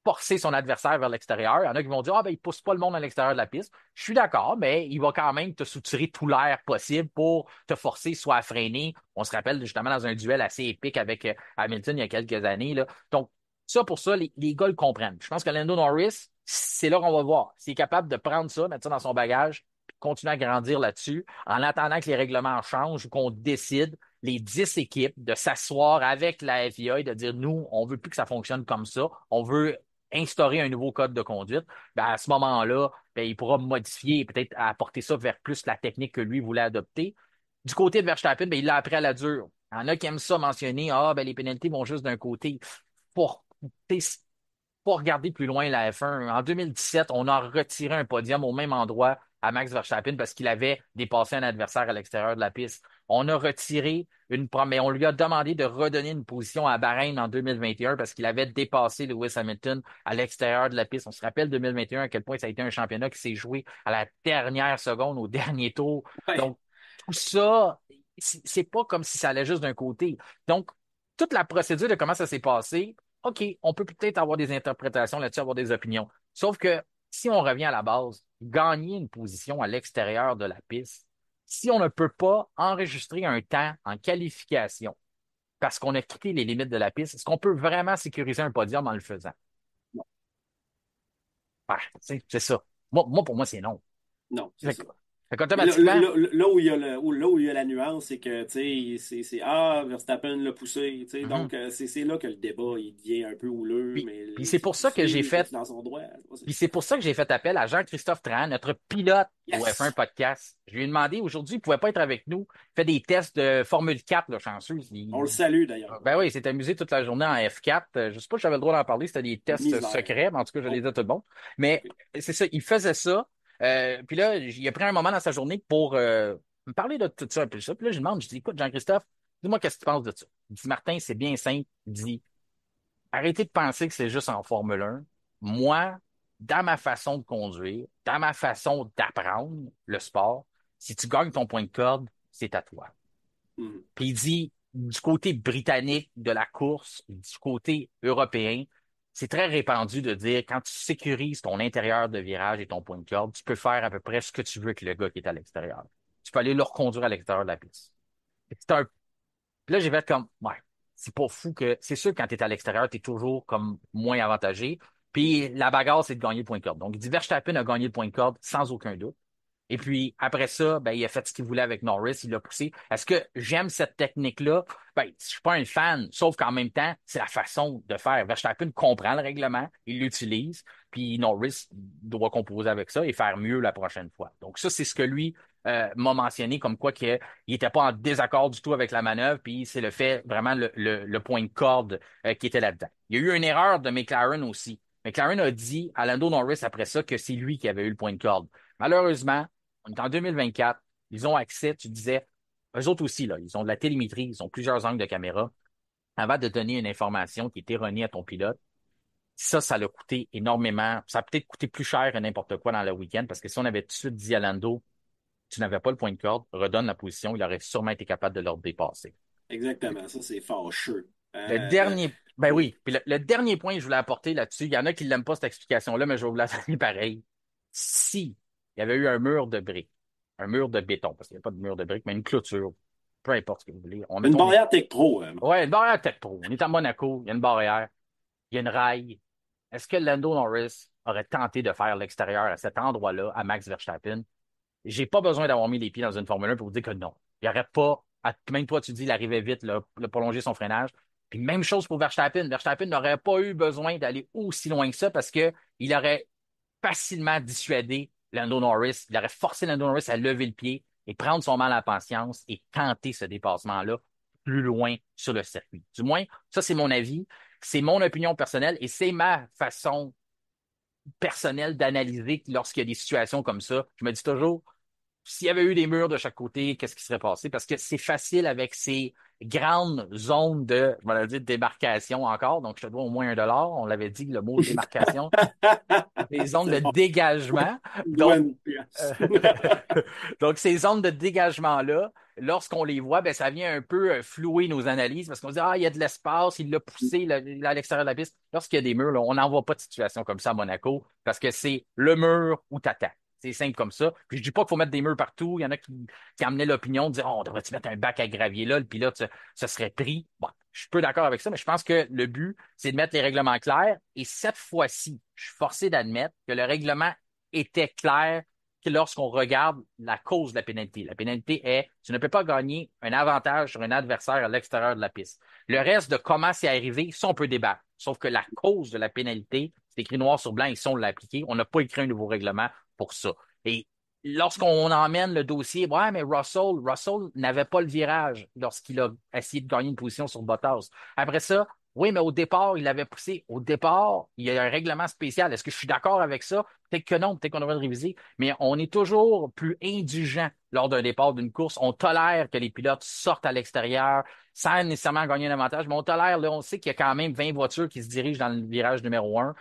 forcer son adversaire vers l'extérieur. Il y en a qui vont dire, ah, ben, il pousse pas le monde à l'extérieur de la piste. Je suis d'accord, mais il va quand même te soutirer tout l'air possible pour te forcer soit à freiner. On se rappelle justement dans un duel assez épique avec Hamilton il y a quelques années, là. Donc, ça, pour ça, les gars le comprennent. Je pense que Lando Norris, c'est là qu'on va voir. S'il est capable de prendre ça, mettre ça dans son bagage, puis continuer à grandir là-dessus, en attendant que les règlements changent ou qu'on décide, les 10 équipes, de s'asseoir avec la FIA et de dire, nous, on veut plus que ça fonctionne comme ça. On veut instaurer un nouveau code de conduite, ben à ce moment-là, ben, il pourra modifier et peut-être apporter ça vers plus la technique que lui voulait adopter. Du côté de Verstappen, ben, il l'a appris à la dure. Il y en a qui aiment ça mentionner, ah, ben, les pénalités vont juste d'un côté. Pour, pour regarder plus loin la F1, en 2017, on a retiré un podium au même endroit à Max Verstappen parce qu'il avait dépassé un adversaire à l'extérieur de la piste. On a retiré mais on lui a demandé de redonner une position à Bahreïn en 2021 parce qu'il avait dépassé Lewis Hamilton à l'extérieur de la piste. On se rappelle 2021 à quel point ça a été un championnat qui s'est joué à la dernière seconde, au dernier tour. Ouais. Donc, tout ça, c'est pas comme si ça allait juste d'un côté. Donc, toute la procédure de comment ça s'est passé, OK, on peut peut-être avoir des interprétations là-dessus, avoir des opinions. Sauf que si on revient à la base, gagner une position à l'extérieur de la piste, si on ne peut pas enregistrer un temps en qualification parce qu'on a quitté les limites de la piste, est-ce qu'on peut vraiment sécuriser un podium en le faisant? Ben, c'est ça. Pour moi, c'est non. Non, c'est Fait ça. Fait Mais qu'automatiquement, là où il y a là où il y a la nuance, c'est que, tu sais, ah, Verstappen l'a poussé, tu sais, mhm. donc c'est là que le débat, il devient un peu houleux, Puis, mais puis il c'est pour ça que j'ai fait, était dans son droit? puis c'est pour ça que j'ai fait appel à Jean-Christophe Tran, notre pilote au F1 Yes! podcast. Je lui ai demandé aujourd'hui, il pouvait pas être avec nous. Il fait des tests de Formule 4, là, chanceux. On le salue d'ailleurs. Ben oui, il s'est amusé toute la journée en F4. Je sais pas si j'avais le droit d'en parler, c'était des tests Misère. secrets, mais en tout cas, je les ai Oh, dit à tout le monde. Mais OK. c'est ça, il faisait ça. Puis là, il a pris un moment dans sa journée pour me parler de tout ça un peu ça. Puis là, je lui demande, je dis, écoute, Jean-Christophe, dis-moi qu'est-ce que tu penses de ça. Il dit, Martin, c'est bien simple. Il dit, arrêtez de penser que c'est juste en Formule 1. Moi, dans ma façon de conduire, dans ma façon d'apprendre le sport, si tu gagnes ton point de corde, c'est à toi. Mhm. Puis il dit, du côté britannique de la course, du côté européen, c'est très répandu de dire, quand tu sécurises ton intérieur de virage et ton point de corde, tu peux faire à peu près ce que tu veux avec le gars qui est à l'extérieur. Tu peux aller le reconduire à l'extérieur de la piste. C'est un... Puis là, j'ai fait comme, ouais, c'est pas fou que, c'est sûr, quand tu es à l'extérieur, tu es toujours comme moins avantagé. Puis la bagarre, c'est de gagner le point de corde. Donc, il dit, Verstappen a gagné le point de corde sans aucun doute. Et puis, après ça, ben, il a fait ce qu'il voulait avec Norris, il l'a poussé. Est-ce que j'aime cette technique-là? Ben, je suis pas un fan, sauf qu'en même temps, c'est la façon de faire. Verstappen comprend le règlement, il l'utilise, puis Norris doit composer avec ça et faire mieux la prochaine fois. Donc ça, c'est ce que lui m'a mentionné, comme quoi qu'il n'était pas en désaccord du tout avec la manœuvre, puis c'est le fait, vraiment, le point de corde qui était là-dedans. Il y a eu une erreur de McLaren aussi. McLaren a dit à Lando Norris après ça que c'est lui qui avait eu le point de corde. Malheureusement, on est en 2024, ils ont accès, tu disais, eux autres aussi, là, ils ont de la télémétrie, ils ont plusieurs angles de caméra. Avant de donner une information qui est erronée à ton pilote, ça l'a coûté énormément. Ça a peut-être coûté plus cher que n'importe quoi dans le week-end, parce que si on avait tout de suite dit à Lando, tu n'avais pas le point de corde, redonne la position, il aurait sûrement été capable de leur dépasser. Exactement, ça c'est fâcheux. Le dernier, ben oui, puis le dernier point que je voulais apporter là-dessus, il y en a qui l'aiment pas cette explication-là, mais je vais vous la donner pareil. Si il y avait eu un mur de briques, un mur de béton, parce qu'il n'y a pas de mur de briques, mais une clôture, peu importe ce que vous voulez. Une On est, barrière Tech Pro, ouais, une barrière tête pro. On est à Monaco, il y a une barrière, il y a une raille. Est-ce que Lando Norris aurait tenté de faire l'extérieur à cet endroit-là, à Max Verstappen? J'ai pas besoin d'avoir mis les pieds dans une Formule 1 pour vous dire que non. Il n'y aurait pas, même toi, tu dis, il arrivait vite, là, le prolonger son freinage. Puis même chose pour Verstappen. Verstappen n'aurait pas eu besoin d'aller aussi loin que ça parce que il aurait facilement dissuadé Lando Norris. Il aurait forcé Lando Norris à lever le pied et prendre son mal à la patience et tenter ce dépassement-là plus loin sur le circuit. Du moins, ça, c'est mon avis. C'est mon opinion personnelle et c'est ma façon personnelle d'analyser lorsqu'il y a des situations comme ça. Je me dis toujours, s'il y avait eu des murs de chaque côté, qu'est-ce qui serait passé? Parce que c'est facile avec ces grandes zones de, je vais dire, de démarcation encore. Donc, je te dois au moins $1. On l'avait dit, le mot démarcation. Des zones de C'est bon. dégagement. Donc, Douane pièce. euh, donc ces zones de dégagement-là, lorsqu'on les voit, ben, ça vient un peu flouer nos analyses parce qu'on se dit, ah, il y a de l'espace, il l'a poussé là, à l'extérieur de la piste. Lorsqu'il y a des murs, là, on n'en voit pas de situation comme ça à Monaco parce que c'est le mur où t'attends. C'est simple comme ça. Puis je dis pas qu'il faut mettre des murs partout. Il y en a qui amenaient l'opinion de dire, oh, on devrait-tu mettre un bac à gravier là, le pilote, ça serait pris. Bon, je suis peu d'accord avec ça, mais je pense que le but, c'est de mettre les règlements clairs. Et cette fois-ci, je suis forcé d'admettre que le règlement était clair que lorsqu'on regarde la cause de la pénalité. La pénalité est, tu ne peux pas gagner un avantage sur un adversaire à l'extérieur de la piste. Le reste de comment c'est arrivé, ça, on peut débattre. Sauf que la cause de la pénalité, c'est écrit noir sur blanc, ici, on l'a appliqué. On n'a pas écrit un nouveau règlement pour ça. Et lorsqu'on emmène le dossier, ouais, mais Russell n'avait pas le virage lorsqu'il a essayé de gagner une position sur Bottas. Après ça, oui, mais au départ, il avait poussé. Au départ, il y a un règlement spécial. Est-ce que je suis d'accord avec ça? Peut-être que non, peut-être qu'on devrait le réviser, mais on est toujours plus indulgent lors d'un départ d'une course. On tolère que les pilotes sortent à l'extérieur sans nécessairement gagner un avantage, mais on tolère, là, on sait qu'il y a quand même 20 voitures qui se dirigent dans le virage numéro 1.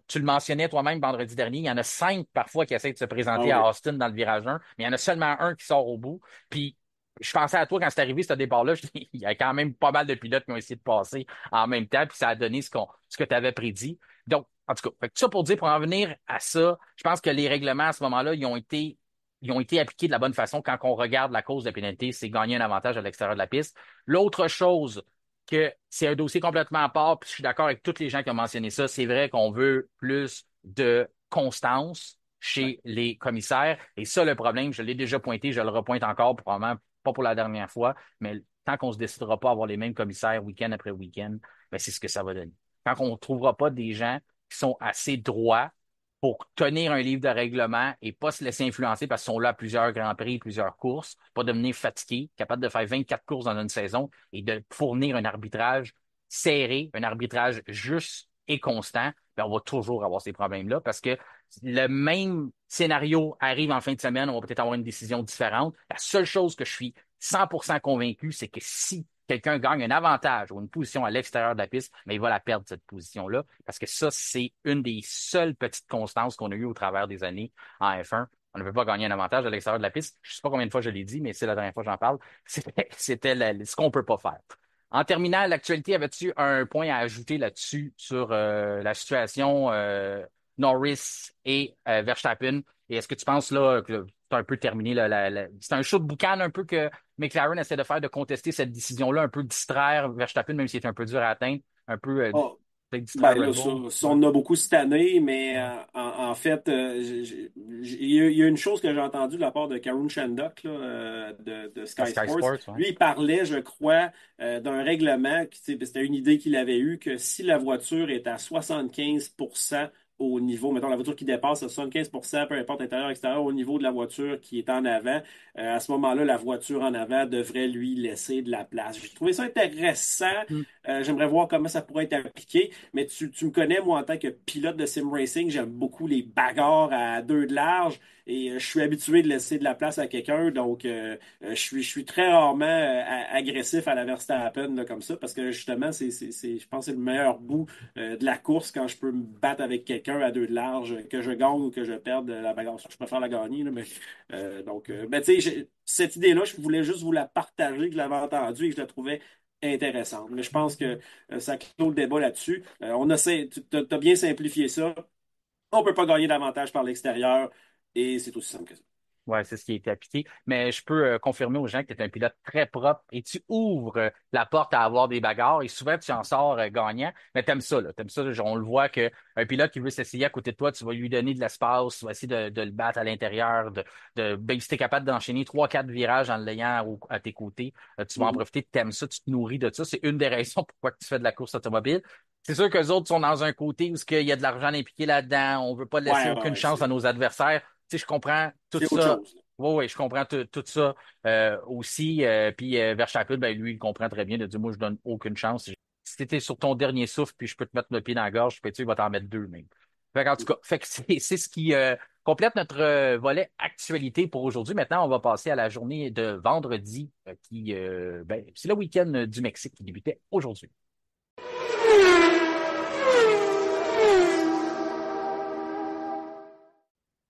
Tu le mentionnais toi-même vendredi dernier, il y en a 5 parfois qui essaient de se Ah présenter à oui. Austin dans le virage 1, mais il y en a seulement un qui sort au bout. Puis je pensais à toi quand c'est arrivé ce départ-là. Il y a quand même pas mal de pilotes qui ont essayé de passer en même temps, puis ça a donné ce que tu avais prédit. Donc, en tout cas, fait que tout ça pour dire, pour en venir à ça, je pense que les règlements à ce moment-là, ils ont été appliqués de la bonne façon quand on regarde la cause de la pénalité, c'est gagner un avantage à l'extérieur de la piste. L'autre chose, que c'est un dossier complètement à part, puis je suis d'accord avec tous les gens qui ont mentionné ça, c'est vrai qu'on veut plus de constance. chez les commissaires. Et ça, le problème, je l'ai déjà pointé, je le repointe encore, probablement pas pour la dernière fois, mais tant qu'on ne se décidera pas à avoir les mêmes commissaires week-end après week-end, ben, c'est ce que ça va donner. Tant qu'on ne trouvera pas des gens qui sont assez droits pour tenir un livre de règlement et pas se laisser influencer parce qu'ils sont là à plusieurs grands prix, plusieurs courses, pas devenir fatigués, capable de faire 24 courses dans une saison et de fournir un arbitrage serré, un arbitrage juste et constant, ben on va toujours avoir ces problèmes-là parce que le même scénario arrive en fin de semaine, on va peut-être avoir une décision différente. La seule chose que je suis 100% convaincu, c'est que si quelqu'un gagne un avantage ou une position à l'extérieur de la piste, mais il va la perdre, cette position-là, parce que ça, c'est une des seules petites constances qu'on a eues au travers des années en F1. On ne peut pas gagner un avantage à l'extérieur de la piste. Je ne sais pas combien de fois je l'ai dit, mais c'est la dernière fois que j'en parle. C'était ce qu'on ne peut pas faire. En terminant, l'actualité, avais-tu un point à ajouter là-dessus sur la situation Norris et Verstappen? Et est-ce que tu penses là que c'est un peu terminé c'est un show de boucan un peu que McLaren essaie de faire de contester cette décision-là, un peu distraire Verstappen, même s'il est un peu dur à atteindre, un peu Oh, peut-être distraire ben Red là, Bull. ça, Ouais. on en a beaucoup cette année, mais Ouais. en fait, il y a une chose que j'ai entendue de la part de Karun Shandok là, de À Sky Sky Sports. Sports, ouais. Lui, il parlait, je crois, d'un règlement, c'était une idée qu'il avait eue, que si la voiture est à 75% au niveau, mettons la voiture qui dépasse à 75%, peu importe intérieur, extérieur, au niveau de la voiture qui est en avant, à ce moment-là, la voiture en avant devrait lui laisser de la place. J'ai trouvé ça intéressant. Hmm. J'aimerais voir comment ça pourrait être appliqué. Mais tu me connais, moi, en tant que pilote de sim racing, j'aime beaucoup les bagarres à deux de large et je suis habitué de laisser de la place à quelqu'un. Donc, je suis très rarement agressif à la Verstappen là, comme ça parce que justement, je pense que c'est le meilleur bout de la course quand je peux me battre avec quelqu'un à deux de large, que je gagne ou que je perde la bagarre. Je préfère la gagner, là, mais ben, tu sais, cette idée-là, je voulais juste vous la partager, que je l'avais entendue et que je la trouvais intéressante. Mais je pense que ça clôt le débat là-dessus. Tu as bien simplifié ça. On ne peut pas gagner davantage par l'extérieur et c'est aussi simple que ça. Ouais, c'est ce qui a été appliqué. Mais je peux confirmer aux gens que tu es un pilote très propre et tu ouvres la porte à avoir des bagarres et souvent tu en sors gagnant. Mais t'aimes ça, là. T'aimes ça, genre, on le voit que un pilote qui veut s'essayer à côté de toi, tu vas lui donner de l'espace, tu vas essayer de le battre à l'intérieur, ben, si t'es capable d'enchaîner trois, quatre virages en l'ayant à tes côtés, tu vas en Mhm. profiter, t'aimes ça, tu te nourris de ça. C'est une des raisons pourquoi tu fais de la course automobile. C'est sûr que les autres sont dans un côté où il y a de l'argent impliqué là-dedans, on veut pas laisser Ouais, ouais, aucune ouais, chance à nos adversaires. Tu sais, je comprends tout c'est autre ça. chose. Oui, oui, je comprends tout ça aussi. Puis Verstappen, ben, lui, il comprend très bien de dire, moi, je donne aucune chance. Si t'étais sur ton dernier souffle, puis je peux te mettre le pied dans la gorge, puis tu il va t'en mettre deux même. Fait en tout cas, fait que c'est ce qui complète notre volet actualité pour aujourd'hui. Maintenant, on va passer à la journée de vendredi, ben, c'est le week-end du Mexique qui débutait aujourd'hui.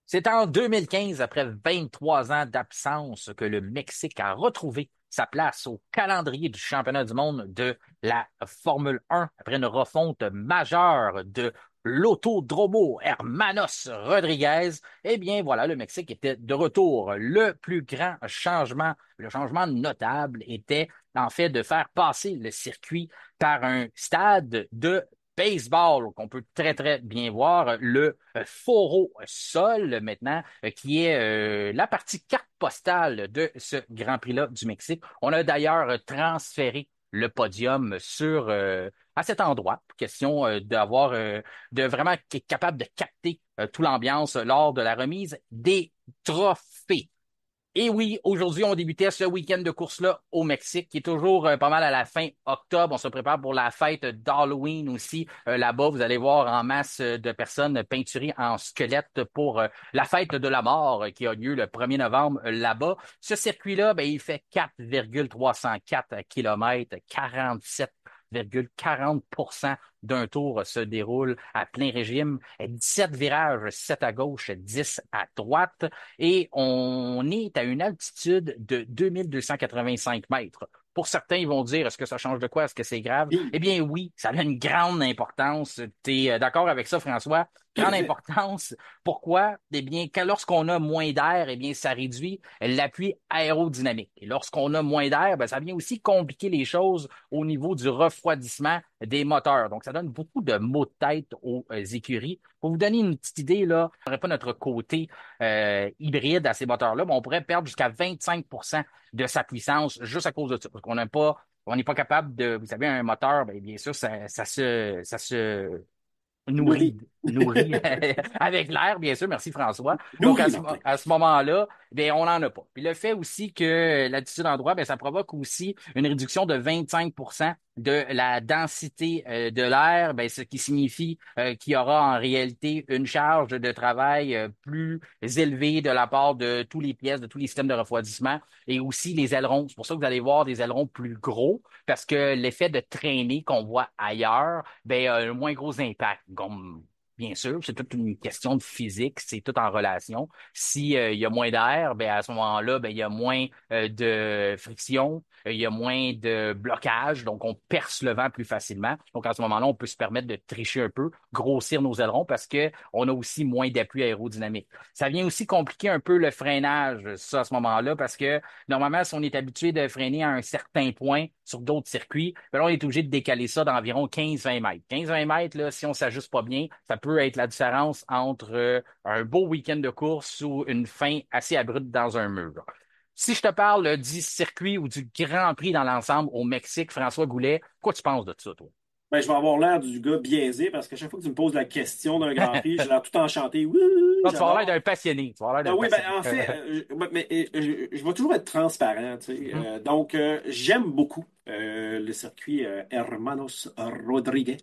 C'est en 2015, après 23 ans d'absence, que le Mexique a retrouvé sa place au calendrier du championnat du monde de la Formule 1 après une refonte majeure de l'Autodromo Hermanos Rodriguez. Eh bien, voilà, le Mexique était de retour. Le plus grand changement, le changement notable était en fait de faire passer le circuit par un stade de baseball qu'on peut très, très bien voir, le Foro Sol maintenant, qui est la partie carte postale de ce Grand Prix-là du Mexique. On a d'ailleurs transféré le podium à cet endroit, question de vraiment être capable de capter toute l'ambiance lors de la remise des trophées. Et oui, aujourd'hui, on débutait ce week-end de course-là au Mexique, qui est toujours pas mal à la fin octobre. On se prépare pour la fête d'Halloween aussi. Là-bas, vous allez voir en masse de personnes peinturées en squelette pour la fête de la mort qui a lieu le 1er novembre là-bas. Ce circuit-là, ben, il fait 4,304 km, 47,40% d'un tour se déroule à plein régime, 17 virages, 7 à gauche, 10 à droite et on est à une altitude de 2285 mètres. Pour certains, ils vont dire, est-ce que ça change de quoi? Est-ce que c'est grave? Puis, Eh bien oui, ça a une grande importance. Tu es d'accord avec ça, François? grande importance. Pourquoi? Eh bien, lorsqu'on a moins d'air, eh bien, ça réduit l'appui aérodynamique. Et lorsqu'on a moins d'air, ben, ça vient aussi compliquer les choses au niveau du refroidissement des moteurs. Donc, ça donne beaucoup de maux de tête aux écuries. Pour vous donner une petite idée, là, on n'aurait pas notre côté hybride à ces moteurs-là, mais on pourrait perdre jusqu'à 25% de sa puissance juste à cause de ça. Parce qu'on n'a pas, on n'est pas capable de, vous savez, un moteur, ben, bien sûr, ça se nourri, Nourri. nourri avec l'air, bien sûr. Merci François. Donc, Nourri, Martin. à ce moment-là, bien, on n'en a pas. Puis le fait aussi que l'altitude d'endroit, bien, ça provoque aussi une réduction de 25% de la densité de l'air, bien, ce qui signifie qu'il y aura en réalité une charge de travail plus élevée de la part de tous les pièces, de tous les systèmes de refroidissement et aussi les ailerons. C'est pour ça que vous allez voir des ailerons plus gros parce que l'effet de traînée qu'on voit ailleurs, ben, a un moins gros impact. Comme, bien sûr, c'est toute une question de physique, c'est tout en relation. Si, il y a moins d'air, ben, à ce moment-là, ben, il y a moins de friction, il y a moins de blocage, donc on perce le vent plus facilement. Donc à ce moment-là, on peut se permettre de tricher un peu, grossir nos ailerons parce que on a aussi moins d'appui aérodynamique. Ça vient aussi compliquer un peu le freinage, ça, à ce moment-là, parce que normalement, si on est habitué de freiner à un certain point sur d'autres circuits, ben là, on est obligé de décaler ça d'environ 15-20 mètres. 15-20 mètres, là, si on s'ajuste pas bien, ça peut être la différence entre un beau week-end de course ou une fin assez abrupte dans un mur. Si je te parle du circuit ou du Grand Prix dans l'ensemble au Mexique, François Goulet, quoi tu penses de ça, toi? Ben, je vais avoir l'air du gars biaisé parce que chaque fois que tu me poses la question d'un Grand Prix, j'ai l'air tout enchanté. Oui, oui, oui, Non, tu vas avoir l'air j'adore. d'un passionné. Tu vas avoir l'air Ah d'un oui, ben passionné. en fait, je vais toujours être transparent, tu sais. Donc, j'aime beaucoup le circuit Hermanos Rodriguez.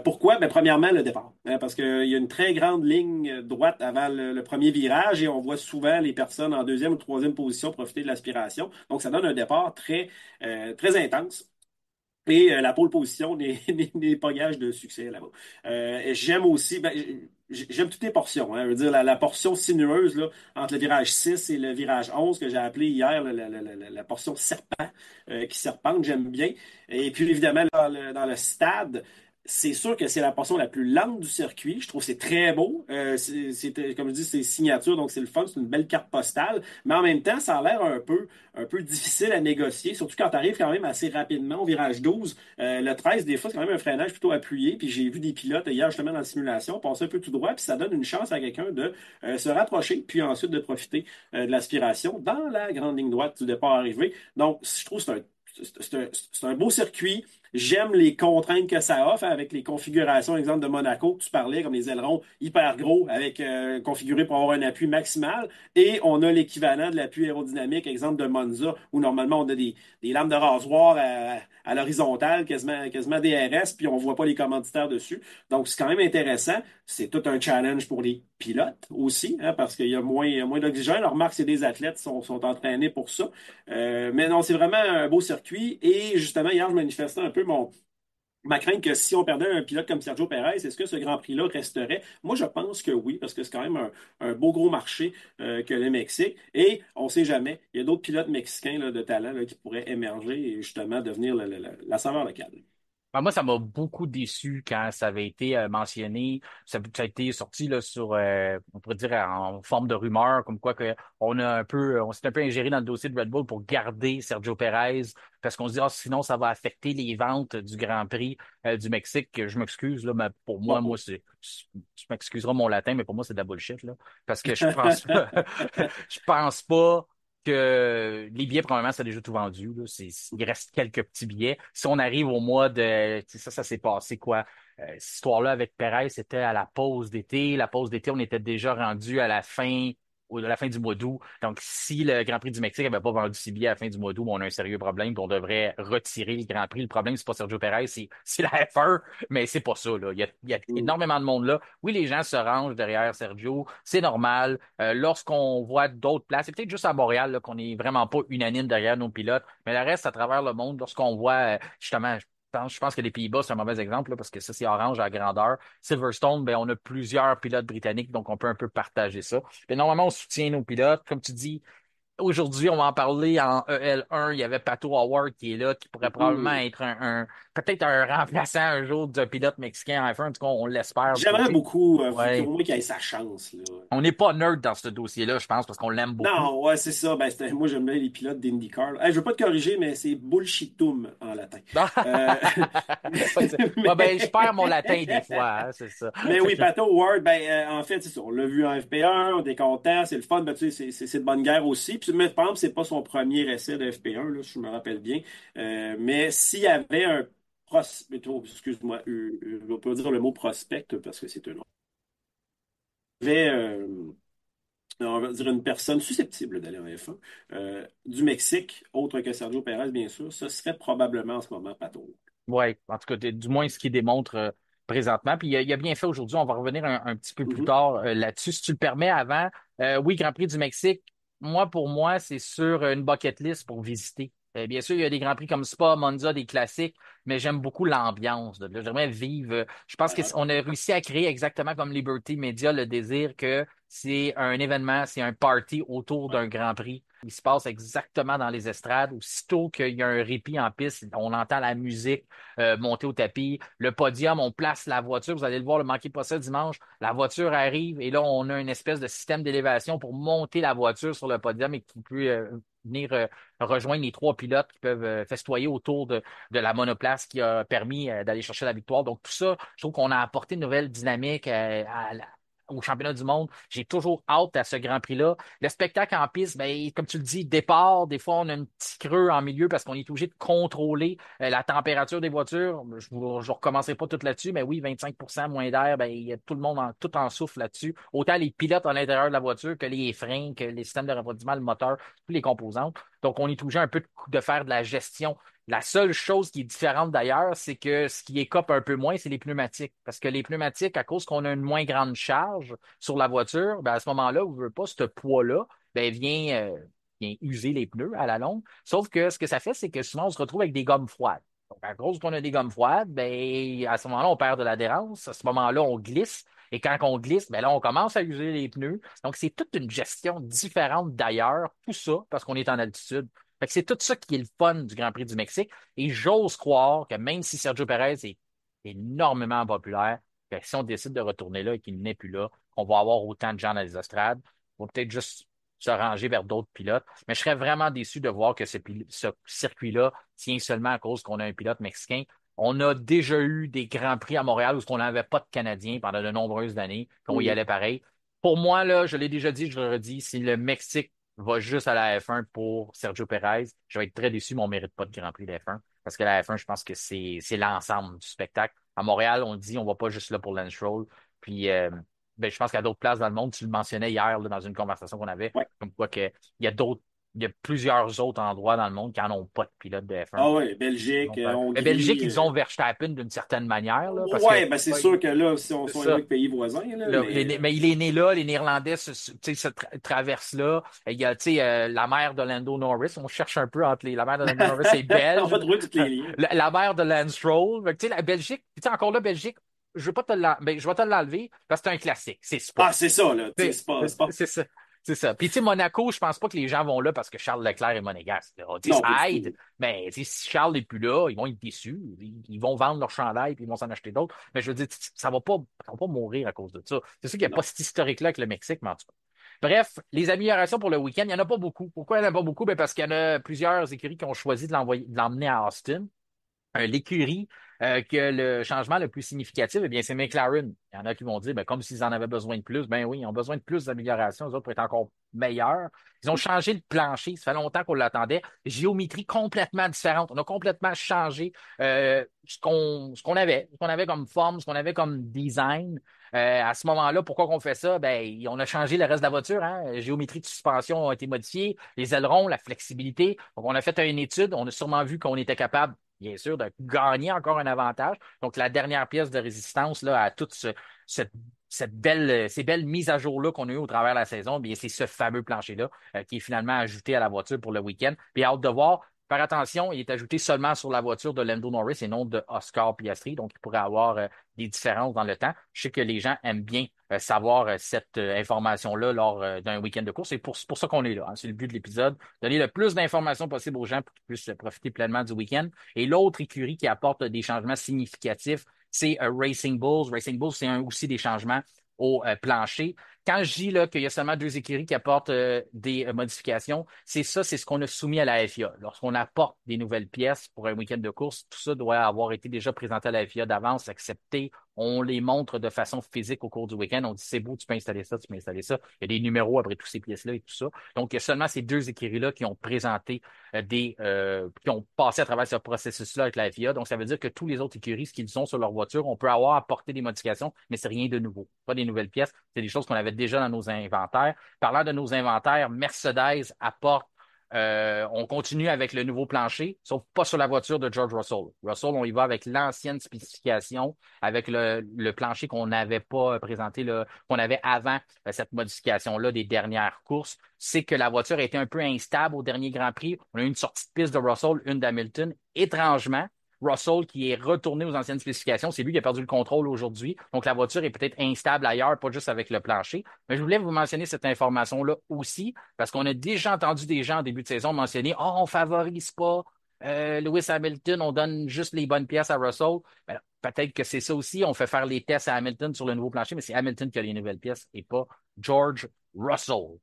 Pourquoi? Ben, premièrement, le départ. Hein, parce qu'il y a une très grande ligne droite avant le premier virage et on voit souvent les personnes en deuxième ou troisième position profiter de l'aspiration. Donc, ça donne un départ très intense. Et la pole position n'est pas gage de succès là-bas. Et j'aime aussi, ben, j'aime toutes les portions. Hein. Je veux dire, la portion sinueuse là, entre le virage 6 et le virage 11 que j'ai appelé hier la portion serpent qui serpente, j'aime bien. Et puis évidemment, dans le stade, c'est sûr que c'est la portion la plus lente du circuit. Je trouve que c'est très beau. Comme je dis, c'est signature, donc c'est le fun, c'est une belle carte postale. Mais en même temps, ça a l'air un peu difficile à négocier, surtout quand tu arrives quand même assez rapidement au virage 12. Le 13, des fois, c'est quand même un freinage plutôt appuyé. Puis j'ai vu des pilotes hier justement dans la simulation passer un peu tout droit, puis ça donne une chance à quelqu'un de se rapprocher, puis ensuite de profiter de l'aspiration dans la grande ligne droite du départ arrivé. Donc, je trouve que c'est un beau circuit. J'aime les contraintes que ça offre avec les configurations, exemple de Monaco, que tu parlais, comme les ailerons hyper gros, avec configurés pour avoir un appui maximal. Et on a l'équivalent de l'appui aérodynamique, exemple de Monza, où normalement on a des lames de rasoir à l'horizontale, quasiment DRS, puis on voit pas les commanditaires dessus. Donc c'est quand même intéressant. C'est tout un challenge pour les pilotes aussi, hein, parce qu'il y a moins d'oxygène. Alors, remarque, c'est des athlètes qui sont entraînés pour ça. Mais non, c'est vraiment un beau circuit. Et justement, hier, je manifestais un peu ma crainte que si on perdait un pilote comme Sergio Perez, est-ce que ce Grand Prix-là resterait? Moi, je pense que oui, parce que c'est quand même un beau gros marché que le Mexique. Et on ne sait jamais, il y a d'autres pilotes mexicains là, de talent là, qui pourraient émerger et justement devenir la saveur locale. Ben, moi, ça m'a beaucoup déçu quand ça avait été mentionné. Ça a été sorti là, sur, on pourrait dire, en forme de rumeur, comme quoi que on s'est un peu ingéré dans le dossier de Red Bull pour garder Sergio Perez, parce qu'on se dit, ah, sinon, ça va affecter les ventes du Grand Prix du Mexique. Je m'excuse, là, mais pour moi, Bon. tu m'excuseras mon latin, mais pour moi, c'est de la bullshit, là. Parce que je pense pas, je pense pas que les billets, probablement, ça a déjà tout vendu. Là. Il reste quelques petits billets. Si on arrive au mois de... tu sais, ça s'est passé quoi? Cette histoire-là avec Perez, c'était à la pause d'été. La pause d'été, on était déjà rendu à la fin, à la fin du mois d'août. Donc, si le Grand Prix du Mexique n'avait pas vendu ses billets à la fin du mois d'août, on a un sérieux problème, puis on devrait retirer le Grand Prix. Le problème, c'est pas Sergio Perez, c'est la F1, mais c'est pas ça. Là. Il y a énormément de monde là. Oui, les gens se rangent derrière Sergio, c'est normal. Lorsqu'on voit d'autres places, c'est peut-être juste à Montréal là, qu'on est vraiment pas unanime derrière nos pilotes, mais le reste à travers le monde, lorsqu'on voit justement, je pense que les Pays-Bas, c'est un mauvais exemple là, parce que ça, c'est orange à grandeur. Silverstone, ben, on a plusieurs pilotes britanniques, donc on peut un peu partager ça. Puis normalement, on soutient nos pilotes. Comme tu dis, Aujourd'hui, on va en parler en EL1. Il y avait Pato Howard qui est là, qui pourrait probablement Mhm. être peut-être un remplaçant un jour d'un pilote mexicain en F1. En tout cas, on l'espère du J'aimerais côté. beaucoup, Ouais. au moins qu'il ait sa chance, là. On n'est pas nerd dans ce dossier-là, je pense, parce qu'on l'aime beaucoup. Non, ouais, c'est ça. Ben, moi, j'aime bien les pilotes d'IndyCar. Je veux pas te corriger, mais c'est bullshitum en latin. Euh, Ouais, ouais, ben, je perds mon latin des fois, hein, c'est ça. mais Fait oui, que, Pato Ward, en fait, c'est ça. On l'a vu en FP1, on est content, c'est le fun, ben, tu sais, c'est de bonne guerre aussi. Puis, mais, par exemple, c'est pas son premier essai de FP1, là, si je me rappelle bien. Mais s'il y avait un excuse-moi, je vais pas dire le mot prospect parce que c'est un nom. Il y avait, on va dire une personne susceptible d'aller en F1, du Mexique, autre que Sergio Pérez, bien sûr, ce serait probablement en ce moment Pato. ouais, en tout cas, du moins ce qu'il démontre présentement. Puis il a bien fait aujourd'hui. On va revenir un petit peu plus Mhm. tard là-dessus. Si tu le permets, avant, oui, Grand Prix du Mexique, pour moi, c'est sur une bucket list pour visiter. Bien sûr, il y a des Grands Prix comme Spa, Monza, des classiques, mais j'aime beaucoup l'ambiance. Là. J'aimerais vivre. Je pense Ah, qu'on a réussi à créer exactement comme Liberty Media le désir que c'est un événement, c'est un party autour ouais. d'un Grand Prix. Il se passe exactement dans les estrades. Aussitôt qu'il y a un répit en piste, on entend la musique monter au tapis. Le podium, on place la voiture. Vous allez le voir, le manquez pas ça dimanche. La voiture arrive et là, on a une espèce de système d'élévation pour monter la voiture sur le podium et qui peut venir rejoindre les trois pilotes qui peuvent festoyer autour de la monoplace qui a permis d'aller chercher la victoire. Donc, tout ça, je trouve qu'on a apporté une nouvelle dynamique au championnat du monde. J'ai toujours hâte à ce Grand Prix-là. Le spectacle en piste, ben, comme tu le dis, départ, des fois, on a un petit creux en milieu parce qu'on est obligé de contrôler la température des voitures. Je ne recommencerai pas tout là-dessus, mais oui, 25% moins d'air, ben, il y a tout le monde tout en souffle là-dessus. Autant les pilotes à l'intérieur de la voiture que les freins, que les systèmes de refroidissement, le moteur, toutes les composantes. Donc, on est obligé un peu de faire de la gestion. La seule chose qui est différente d'ailleurs, c'est que ce qui écope un peu moins, c'est les pneumatiques. Parce que les pneumatiques, à cause qu'on a une moins grande charge sur la voiture, ben à ce moment-là, vous ne voulez pas ce poids-là, ben vient user les pneus à la longue. Sauf que ce que ça fait, c'est que souvent, on se retrouve avec des gommes froides. Donc, à cause qu'on a des gommes froides, ben, à ce moment-là, on perd de l'adhérence. À ce moment-là, on glisse. Et quand on glisse, ben là, on commence à user les pneus. Donc, c'est toute une gestion différente d'ailleurs. Tout ça parce qu'on est en altitude. Fait que c'est tout ça qui est le fun du Grand Prix du Mexique. Et j'ose croire que même si Sergio Perez est énormément populaire, que si on décide de retourner là et qu'il n'est plus là, on va avoir autant de gens dans les estrades. On va peut-être juste se ranger vers d'autres pilotes. Mais je serais vraiment déçu de voir que ce circuit-là tient seulement à cause qu'on a un pilote mexicain. On a déjà eu des Grands Prix à Montréal où on n'avait pas de Canadiens pendant de nombreuses années, qu'on y Mhm. allait pareil. Pour moi, là, je l'ai déjà dit, je le redis, si le Mexique va juste à la F1 pour Sergio Perez, je vais être très déçu, mais on ne mérite pas de Grand Prix de F1. Parce que la F1, je pense que c'est l'ensemble du spectacle. À Montréal, on dit on va pas juste là pour Lance Stroll. Puis ben, je pense qu'à d'autres places dans le monde, tu le mentionnais hier là, dans une conversation qu'on avait, Ouais. comme quoi que il y a d'autres, il y a plusieurs autres endroits dans le monde qui n'en ont pas de pilote de F1. Ah ouais, Belgique, Mais Belgique, Hongrie. ils ont Verstappen d'une certaine manière, là, parce que Ouais, ben c'est ouais, sûr que là, si on c'est est ça. avec pays voisins, là, mais Mais il est né là, les Néerlandais traversent là. Il y a la mère de Lando Norris. On cherche un peu entre la mère de Lando Norris est on belge. va trouver tous les liens. La mère de Lance Stroll. Fait que, la Belgique, encore là, Belgique, je vais pas ben, je vais te l'enlever parce que c'est un classique. C'est Spa. Ah, c'est ça, là. Tu sais, c'est pas. C'est ça. C'est ça. Puis, tu sais, Monaco, je pense pas que les gens vont là parce que Charles Leclerc est monégasque. Là. Tu sais, Non, pas du ça aide, tout. mais tu sais, si Charles n'est plus là, ils vont être déçus. Ils vont vendre leur chandail puis ils vont s'en acheter d'autres. Mais je veux dire, ça va pas mourir à cause de ça. C'est sûr qu'il n'y a pas Non. cet historique-là avec le Mexique, mais en tout cas. Bref, les améliorations pour le week-end, il n'y en a pas beaucoup. Pourquoi il n'y en a pas beaucoup? Ben parce qu'il y en a plusieurs écuries qui ont choisi de l'emmener à Austin. L'écurie que le changement le plus significatif, eh bien, c'est McLaren. Il y en a qui vont dire, ben, comme s'ils en avaient besoin de plus. Ben oui, ils ont besoin de plus d'améliorations, les autres pour être encore meilleurs. Ils ont changé le plancher. Ça fait longtemps qu'on l'attendait. Géométrie complètement différente. On a complètement changé ce qu'on avait comme forme, ce qu'on avait comme design. À ce moment-là, pourquoi qu'on fait ça? Ben, on a changé le reste de la voiture. Hein? Géométrie de suspension a été modifiée, les ailerons, la flexibilité. Donc, on a fait une étude. On a sûrement vu qu'on était capable bien sûr, de gagner encore un avantage. Donc, la dernière pièce de résistance là, à toute cette, ces belles mises à jour-là qu'on a eues au travers de la saison, bien, c'est ce fameux plancher-là qui est finalement ajouté à la voiture pour le week-end. Puis, hâte de voir. faire attention, il est ajouté seulement sur la voiture de Lando Norris et non de Oscar Piastri, donc il pourrait avoir des différences dans le temps. Je sais que les gens aiment bien savoir cette information-là lors d'un week-end de course. C'est pour ça qu'on est là, hein. C'est le but de l'épisode, donner le plus d'informations possible aux gens pour qu'ils puissent profiter pleinement du week-end. Et l'autre écurie qui apporte des changements significatifs, c'est Racing Bulls. Racing Bulls, c'est aussi des changements au plancher. Quand je dis là qu'il y a seulement deux écuries qui apportent des modifications, c'est ça, c'est ce qu'on a soumis à la FIA. Lorsqu'on apporte des nouvelles pièces pour un week-end de course, tout ça doit avoir été déjà présenté à la FIA d'avance, accepté. On les montre de façon physique au cours du week-end. On dit c'est beau, tu peux installer ça, tu peux installer ça. Il y a des numéros après toutes ces pièces-là et tout ça. Donc, il y a seulement ces deux écuries-là qui ont présenté qui ont passé à travers ce processus-là avec la FIA. Donc, ça veut dire que tous les autres écuries, ce qu'ils ont sur leur voiture, on peut avoir apporté des modifications, mais c'est rien de nouveau. Pas des nouvelles pièces, c'est des choses qu'on avait déjà dans nos inventaires. Parlant de nos inventaires, Mercedes apporte on continue avec le nouveau plancher, sauf pas sur la voiture de George Russell. Russell, on y va avec l'ancienne spécification, avec le plancher qu'on n'avait pas présenté, qu'on avait avant cette modification-là des dernières courses. C'est que la voiture a été un peu instable au dernier Grand Prix. On a eu une sortie de piste de Russell, une d'Hamilton. Étrangement, Russell qui est retourné aux anciennes spécifications, c'est lui qui a perdu le contrôle aujourd'hui. Donc la voiture est peut-être instable ailleurs, pas juste avec le plancher. Mais je voulais vous mentionner cette information-là aussi, parce qu'on a déjà entendu des gens en début de saison mentionner, oh, on favorise pas Lewis Hamilton, on donne juste les bonnes pièces à Russell. Ben, peut-être que c'est ça aussi, on fait faire les tests à Hamilton sur le nouveau plancher, mais c'est Hamilton qui a les nouvelles pièces et pas George Russell.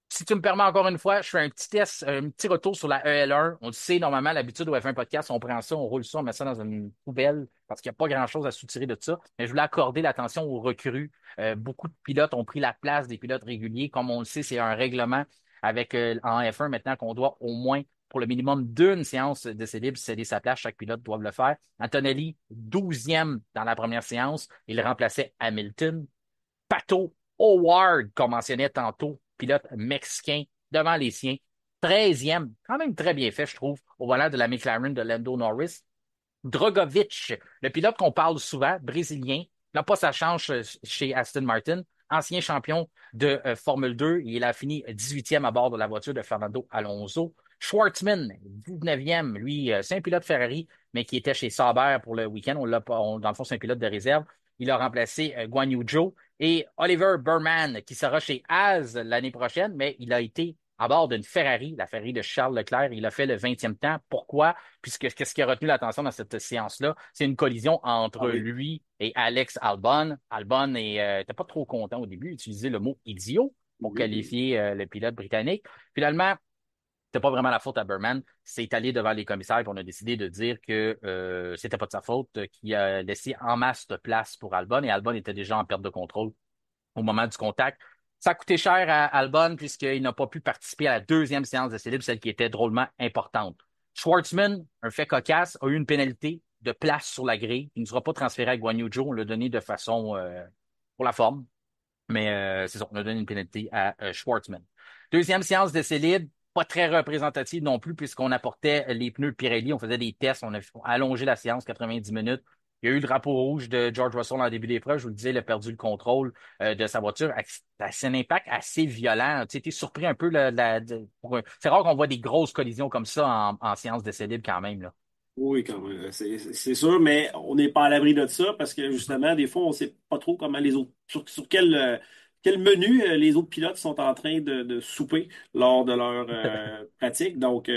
Si tu me permets encore une fois, je fais un petit test, un petit retour sur la EL1. On le sait, normalement, l'habitude au F1 Podcast, on prend ça, on roule ça, on met ça dans une poubelle parce qu'il n'y a pas grand-chose à soutirer de ça. Mais je voulais accorder l'attention aux recrues. Beaucoup de pilotes ont pris la place des pilotes réguliers. Comme on le sait, c'est un règlement avec en F1 maintenant qu'on doit au moins, pour le minimum d'une séance d'essai libre, céder sa place. Chaque pilote doit le faire. Antonelli, 12e dans la première séance. Il remplaçait Hamilton. Pato Howard, qu'on mentionnait tantôt, pilote mexicain devant les siens. 13e, quand même très bien fait, je trouve, au volant de la McLaren de Lando Norris. Drogovic, le pilote qu'on parle souvent, brésilien, n'a pas sa chance chez Aston Martin, ancien champion de Formule 2. Il a fini 18e à bord de la voiture de Fernando Alonso. Schwartzman, 19e, lui, c'est un pilote Ferrari, mais qui était chez Sauber pour le week-end. On l'a pas, dans le fond, c'est un pilote de réserve. Il a remplacé Guan Yu Zhou et Oliver Burman, qui sera chez Haas l'année prochaine, mais il a été à bord d'une Ferrari, la Ferrari de Charles Leclerc. Il a fait le 20e temps. Pourquoi? Puisque qu'est-ce qui a retenu l'attention dans cette séance-là? C'est une collision Ah entre oui. lui et Alex Albon. Albon n'était pas trop content au début, utilisait le mot idiot pour Mhm. qualifier le pilote britannique. Finalement, c'était pas vraiment la faute à Berman. C'est allé devant les commissaires et on a décidé de dire que c'était pas de sa faute, qu'il a laissé en masse de place pour Albon et Albon était déjà en perte de contrôle au moment du contact. Ça a coûté cher à Albon puisqu'il n'a pas pu participer à la deuxième séance de libre, celle qui était drôlement importante. Schwartzman, un fait cocasse, a eu une pénalité de place sur la grille. Il ne sera pas transféré à Guan Yu Zhou. On l'a donné de façon pour la forme. Mais c'est ça, on a donné une pénalité à Schwartzman. Deuxième séance de libre, pas très représentative non plus, puisqu'on apportait les pneus Pirelli, on faisait des tests, on a allongé la séance 90 minutes. Il y a eu le drapeau rouge de George Russell en début d'épreuve. Je vous le disais, il a perdu le contrôle de sa voiture. C'est un impact assez violent. Tu sais, t'es surpris un peu. C'est rare qu'on voit des grosses collisions comme ça en séance d'essai libre quand même, là. Oui, quand même, c'est sûr, mais on n'est pas à l'abri de ça parce que justement, des fois, on ne sait pas trop comment les autres, sur quel menu les autres pilotes sont en train de souper lors de leur pratique. Donc,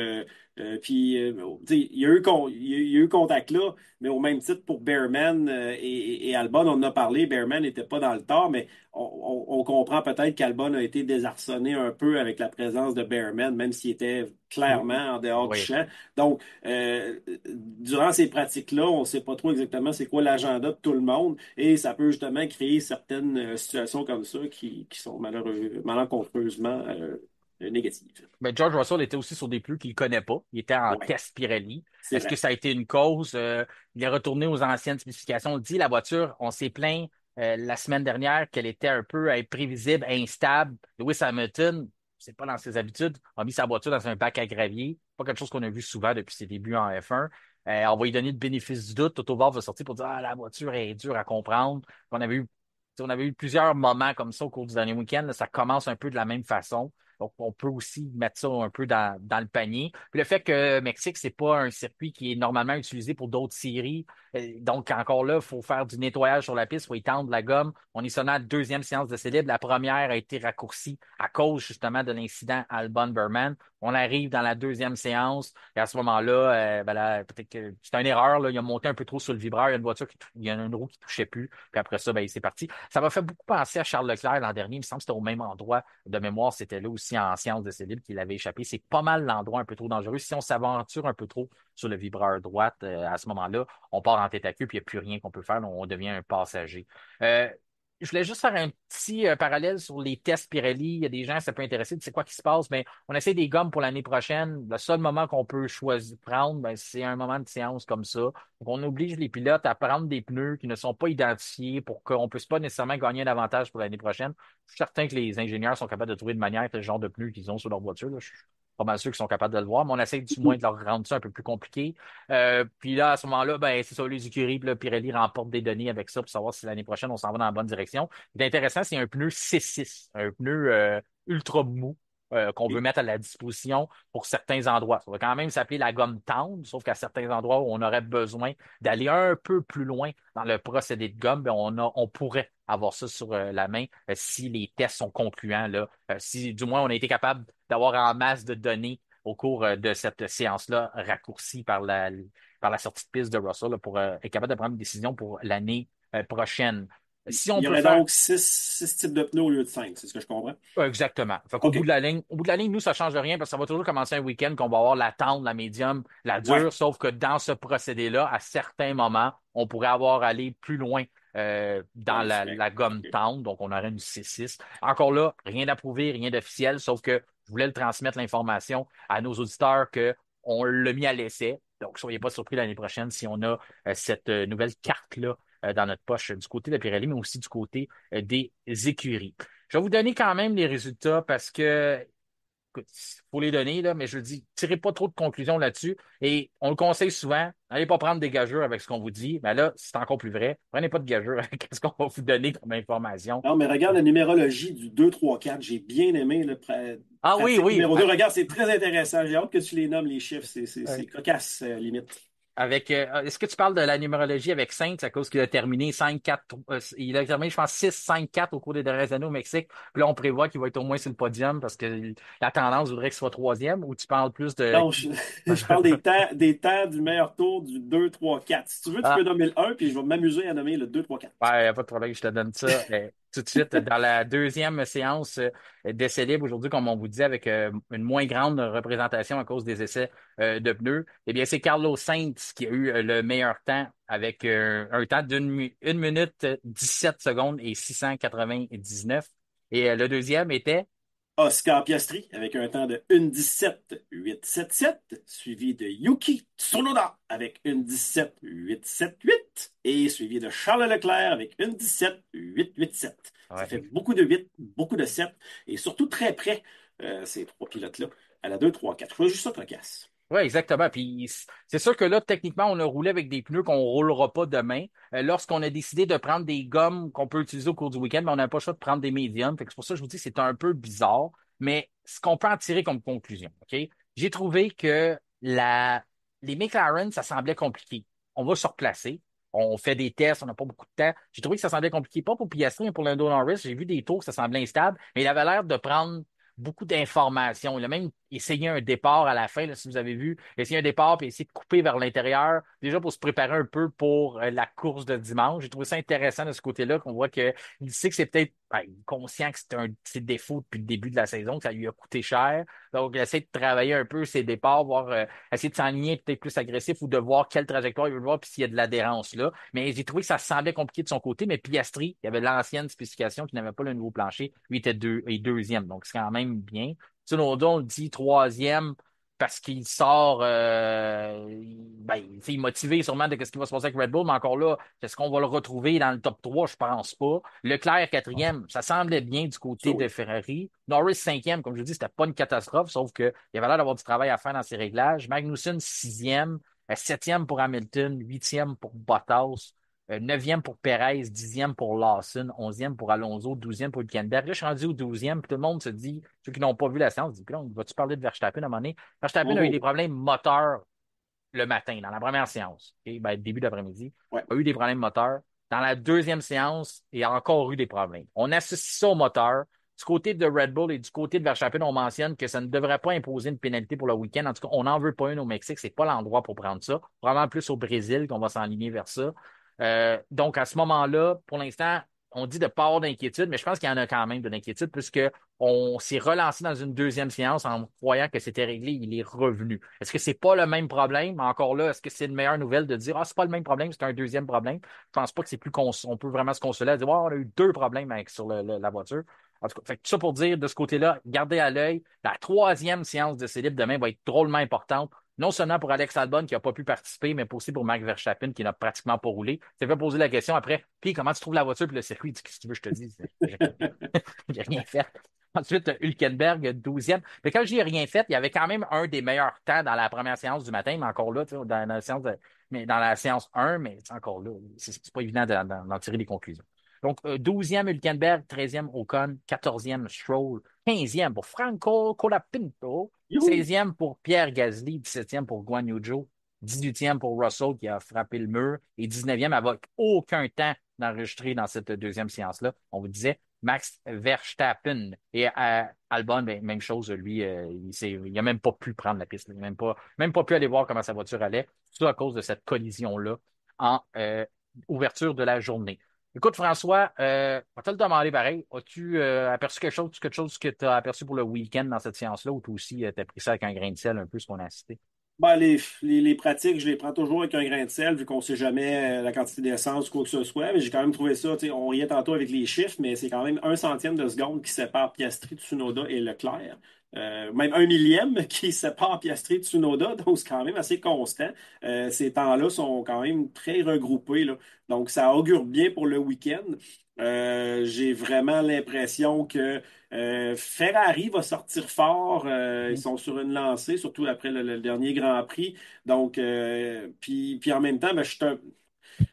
puis, tu sais, il y a eu contact là, mais au même titre pour Bearman et Albon, on en a parlé, Bearman n'était pas dans le tort, mais on comprend peut-être qu'Albon a été désarçonné un peu avec la présence de Bearman, même s'il était clairement en dehors du Oui. champ. Donc, durant ces pratiques-là, on ne sait pas trop exactement c'est quoi l'agenda de tout le monde et ça peut justement créer certaines situations comme ça qui sont malencontreusement négatives. Mais George Russell était aussi sur des pneus qu'il ne connaît pas. Il était en Ouais, test Pirelli. c'est Est-ce que vrai. ça a été une cause? Il est retourné aux anciennes spécifications. On dit la voiture, on s'est plaint la semaine dernière qu'elle était un peu imprévisible, instable. Lewis Hamilton, c'est pas dans ses habitudes, a mis sa voiture dans un bac à gravier. Pas quelque chose qu'on a vu souvent depuis ses débuts en F1. On va lui donner le bénéfice du doute. Toto Wolff va sortir pour dire ah, la voiture est dure à comprendre. On avait eu plusieurs moments comme ça au cours du dernier week-end. Là, ça commence un peu de la même façon. Donc, on peut aussi mettre ça un peu dans le panier. Puis le fait que Mexique, c'est pas un circuit qui est normalement utilisé pour d'autres séries. Donc, encore là, il faut faire du nettoyage sur la piste, il faut étendre la gomme. On est seulement à la deuxième séance de libre. La première a été raccourcie à cause justement de l'incident Albon Berman. On arrive dans la deuxième séance et à ce moment-là, ben là, peut-être que c'est une erreur. Là, il a monté un peu trop sur le vibreur. Il y a une voiture il y a une roue qui touchait plus. Puis après ça, ben, c'est parti. Ça m'a fait beaucoup penser à Charles Leclerc l'an dernier. Il me semble que c'était au même endroit de mémoire. C'était là aussi en séance de libre qu'il avait échappé. C'est pas mal l'endroit un peu trop dangereux. Si on s'aventure un peu trop sur le vibreur droite, à ce moment-là, on part en tête à queue, puis il n'y a plus rien qu'on peut faire. On devient un passager. Euh, je voulais juste faire un petit parallèle sur les tests Pirelli. Il y a des gens, ça peut intéresser, c'est quoi qui se passe. Mais on essaie des gommes pour l'année prochaine. Le seul moment qu'on peut choisir prendre, ben, c'est un moment de séance comme ça. Donc, on oblige les pilotes à prendre des pneus qui ne sont pas identifiés pour qu'on ne puisse pas nécessairement gagner un avantage pour l'année prochaine. Je suis certain que les ingénieurs sont capables de trouver de manière le genre de pneus qu'ils ont sur leur voiture. Là. Je suis pas mal sûr qu'ils sont capables de le voir, mais on essaie du moins de leur rendre ça un peu plus compliqué. Puis là, à ce moment-là, ben, c'est ça, les écuries, puis là, Pirelli remporte des données avec ça pour savoir si l'année prochaine, on s'en va dans la bonne direction. L'intéressant, c'est un pneu 6-6, un pneu ultra mou qu'on veut Et mettre à la disposition pour certains endroits. Ça va quand même s'appeler la gomme tendre, sauf qu'à certains endroits où on aurait besoin d'aller un peu plus loin dans le procédé de gomme, ben, on pourrait avoir ça sur la main si les tests sont concluants, là. Si du moins on a été capable d'avoir en masse de données au cours de cette séance-là, raccourcie par la sortie de piste de Russell, là, pour être capable de prendre une décision pour l'année prochaine. Si il on y peut aurait faire donc six types de pneus au lieu de cinq, c'est ce que je comprends. exactement. Fait qu'au OK. bout de la ligne, nous, ça change rien parce que ça va toujours commencer un week-end qu'on va avoir la tendre, la médium, la Ouais. dure, sauf que dans ce procédé-là, à certains moments, on pourrait avoir allé plus loin dans Dans les la specs. gomme OK. tendre, donc on aurait une 6-6. Encore là, rien d'approuvé, rien d'officiel, sauf que je voulais le transmettre l'information à nos auditeurs que on l'a mis à l'essai. Donc, soyez pas surpris l'année prochaine si on a cette nouvelle carte-là dans notre poche du côté de Pirelli, mais aussi du côté des écuries. Je vais vous donner quand même les résultats parce que, écoute, faut les donner, là, mais je dis, tirez pas trop de conclusions là-dessus. Et on le conseille souvent, n'allez pas prendre des gageurs avec ce qu'on vous dit. Mais là, c'est encore plus vrai. Prenez pas de gageurs avec ce qu'on va vous donner comme information. Non, mais regarde la numérologie du 2, 3, 4. J'ai bien aimé le Ah oui, pratique oui. numéro 2. Regarde, c'est très intéressant. J'ai hâte que tu les nommes, les chiffres. Euh, C'est cocasse, limite. Avec, est-ce que tu parles de la numérologie avec Saints à cause qu'il a terminé 5-4, il a terminé, je pense, 6-5-4 au cours des dernières années au Mexique. Puis là, on prévoit qu'il va être au moins sur le podium parce que la tendance voudrait qu'il soit troisième ou tu parles plus de Non, qui? je parle des temps du meilleur tour du 2, 3, 4. Si tu veux, tu peux nommer le un, puis je vais m'amuser à nommer le 2, 3, 4. Ouais, y a pas de problème, je te donne ça tout de suite. Dans la deuxième séance d'essais libres aujourd'hui, comme on vous dit, avec une moins grande représentation à cause des essais de pneus, eh bien, c'est Carlos Sainz qui a eu le meilleur temps avec un temps d'une minute 17 secondes et 699. Et le deuxième était Oscar Piastri avec un temps de 1:17,877, suivi de Yuki Tsunoda avec 1:17,878 et suivi de Charles Leclerc avec 1:17,887. Ça fait ouais, beaucoup de 8, beaucoup de 7 et surtout très près, ces trois pilotes-là, à la 2, 3, 4. Je vois juste ça cocasse. ouais, exactement. Puis c'est sûr que là, techniquement, on a roulé avec des pneus qu'on roulera pas demain. Lorsqu'on a décidé de prendre des gommes qu'on peut utiliser au cours du week-end, mais on n'a pas le choix de prendre des médiums. Fait que c'est pour ça que je vous dis que c'est un peu bizarre. Mais ce qu'on peut en tirer comme conclusion, OK? J'ai trouvé que les McLaren, ça semblait compliqué. On va se replacer. On fait des tests, on n'a pas beaucoup de temps. J'ai trouvé que ça semblait compliqué, pas pour Piastri, mais pour Lando Norris. J'ai vu des tours, ça semblait instable, mais il avait l'air de prendre beaucoup d'informations. Il a même essayé un départ à la fin, là, si vous avez vu. Il a essayé un départ puis essayé de couper vers l'intérieur, déjà pour se préparer un peu pour la course de dimanche. J'ai trouvé ça intéressant de ce côté-là, qu'on voit qu'il sait que c'est peut-être conscient que c'est un de ses défauts depuis le début de la saison, que ça lui a coûté cher. Donc, il essaie de travailler un peu ses départs, voir essayer de s'enligner peut-être plus agressif ou de voir quelle trajectoire il veut voir puis s'il y a de l'adhérence là. Mais j'ai trouvé que ça semblait compliqué de son côté, mais Piastri, il y avait l'ancienne spécification qui n'avait pas le nouveau plancher. Lui était deuxième, donc c'est quand même bien. Tsunoda, on le dit troisième parce qu'il sort, il est motivé sûrement de ce qui va se passer avec Red Bull, mais encore là, est-ce qu'on va le retrouver dans le top 3? Je pense pas. Leclerc, quatrième, ça semblait bien du Ça, côté de oui. Ferrari. Norris, cinquième, comme je vous dis, c'était pas une catastrophe, sauf qu'il avait l'air d'avoir du travail à faire dans ses réglages. Magnussen, sixième, septième pour Hamilton, huitième pour Bottas. 9e pour Perez, 10e pour Lawson, 11e pour Alonso, 12e pour Hülkenberg. Là, je suis rendu au 12e, puis tout le monde se dit, ceux qui n'ont pas vu la séance, disent, puis là, vas-tu parler de Verstappen à un moment donné? Verstappen a eu des Oh, problèmes moteurs le matin, dans la première séance, ok? Ben, début d'après-midi, ouais. a eu des problèmes moteurs. Dans la deuxième séance, il a encore eu des problèmes. On associe ça au moteur. Du côté de Red Bull et du côté de Verstappen, on mentionne que ça ne devrait pas imposer une pénalité pour le week-end. En tout cas, on n'en veut pas une au Mexique. C'est pas l'endroit pour prendre ça. Probablement plus au Brésil qu'on va s'enligner vers ça. Donc, à ce moment-là, pour l'instant, on dit de ne pas avoir d'inquiétude, mais je pense qu'il y en a quand même de l'inquiétude puisque on s'est relancé dans une deuxième séance en croyant que c'était réglé. Il est revenu. Est-ce que c'est pas le même problème? Encore là, est-ce que c'est une meilleure nouvelle de dire, ah, c'est pas le même problème, c'est un deuxième problème? Je pense pas que c'est plus on peut vraiment se consoler à dire, oh, on a eu deux problèmes sur la voiture. En tout cas, fait que tout ça pour dire, de ce côté-là, gardez à l'œil. La troisième séance de Célib demain va être drôlement importante. Non seulement pour Alex Albon qui n'a pas pu participer, mais aussi pour Max Verstappen qui n'a pratiquement pas roulé. Ça fait poser la question après, puis comment tu trouves la voiture puis le circuit? Il dit, qu'est-ce que tu veux que je te dise? J'ai rien fait. Ensuite, Hülkenberg, 12e. Mais quand j'ai rien fait, il y avait quand même un des meilleurs temps dans la première séance du matin, mais encore là, tu sais, mais dans la séance 1, mais encore là, c'est pas évident d'en tirer des conclusions. Donc, 12e Hülkenberg, 13e Ocon, 14e Stroll, 15e pour Franco Colapinto, Youhou! 16e pour Pierre Gasly, 17e pour Guan Yu Zhou, 18e pour Russell qui a frappé le mur et 19e avec aucun temps d'enregistrer dans cette deuxième séance-là. On vous disait Max Verstappen. Et Albon, ben, même chose, lui, il n'a même pas pu prendre la piste. Il n'a même pas pu aller voir comment sa voiture allait, tout à cause de cette collision-là en ouverture de la journée. Écoute, François, on va te le demander pareil. As-tu aperçu quelque chose que tu as aperçu pour le week-end dans cette séance-là ou toi aussi, tu as pris ça avec un grain de sel, un peu ce qu'on a cité? Ben, les pratiques, je les prends toujours avec un grain de sel, vu qu'on ne sait jamais la quantité d'essence ou quoi que ce soit. Mais j'ai quand même trouvé ça, tu sais, on riait tantôt avec les chiffres, mais c'est quand même un centième de seconde qui sépare Piastri, Tsunoda et Leclerc. Même un millième qui sépare Piastri, Tsunoda, donc c'est quand même assez constant. Ces temps-là sont quand même très regroupés, là. Donc ça augure bien pour le week-end. J'ai vraiment l'impression que Ferrari va sortir fort. Ils Mhm. sont sur une lancée, surtout après le dernier Grand Prix. Donc, puis en même temps, ben,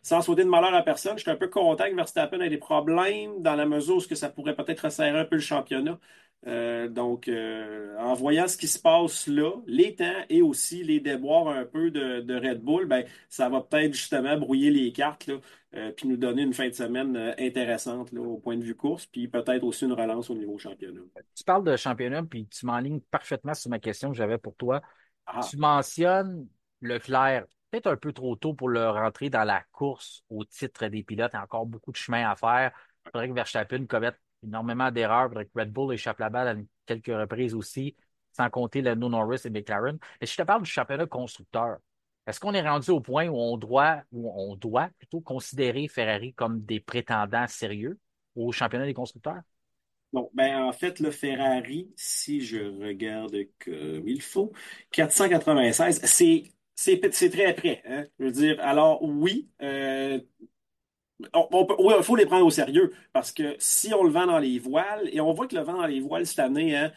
sans souhaiter de malheur à personne, je suis un peu content que Verstappen ait des problèmes dans la mesure où ce que ça pourrait peut-être resserrer un peu le championnat. En voyant ce qui se passe là, les temps et aussi les déboires un peu de Red Bull, ben, ça va peut-être justement brouiller les cartes là, puis nous donner une fin de semaine intéressante là, au point de vue course, puis peut-être aussi une relance au niveau championnat. Tu parles de championnat, puis tu m'enlignes parfaitement sur ma question que j'avais pour toi. Ah, Tu mentionnes Leclerc, peut-être un peu trop tôt pour le rentrer dans la course au titre des pilotes. Il y a encore beaucoup de chemin à faire. Il faudrait que Verstappen commette énormément d'erreurs. Il faudrait que Red Bull échappe la balle à quelques reprises aussi, sans compter Lando Norris et McLaren. Et je te parle du championnat constructeur. Est-ce qu'on est rendu au point où on doit plutôt considérer Ferrari comme des prétendants sérieux au championnat des constructeurs? bon, ben en fait, le Ferrari, si je regarde comme il faut, 496, c'est très près, hein. Je veux dire, alors oui, oui, il faut les prendre au sérieux parce que si on le vend dans les voiles, et on voit que le vent dans les voiles cette année, hein,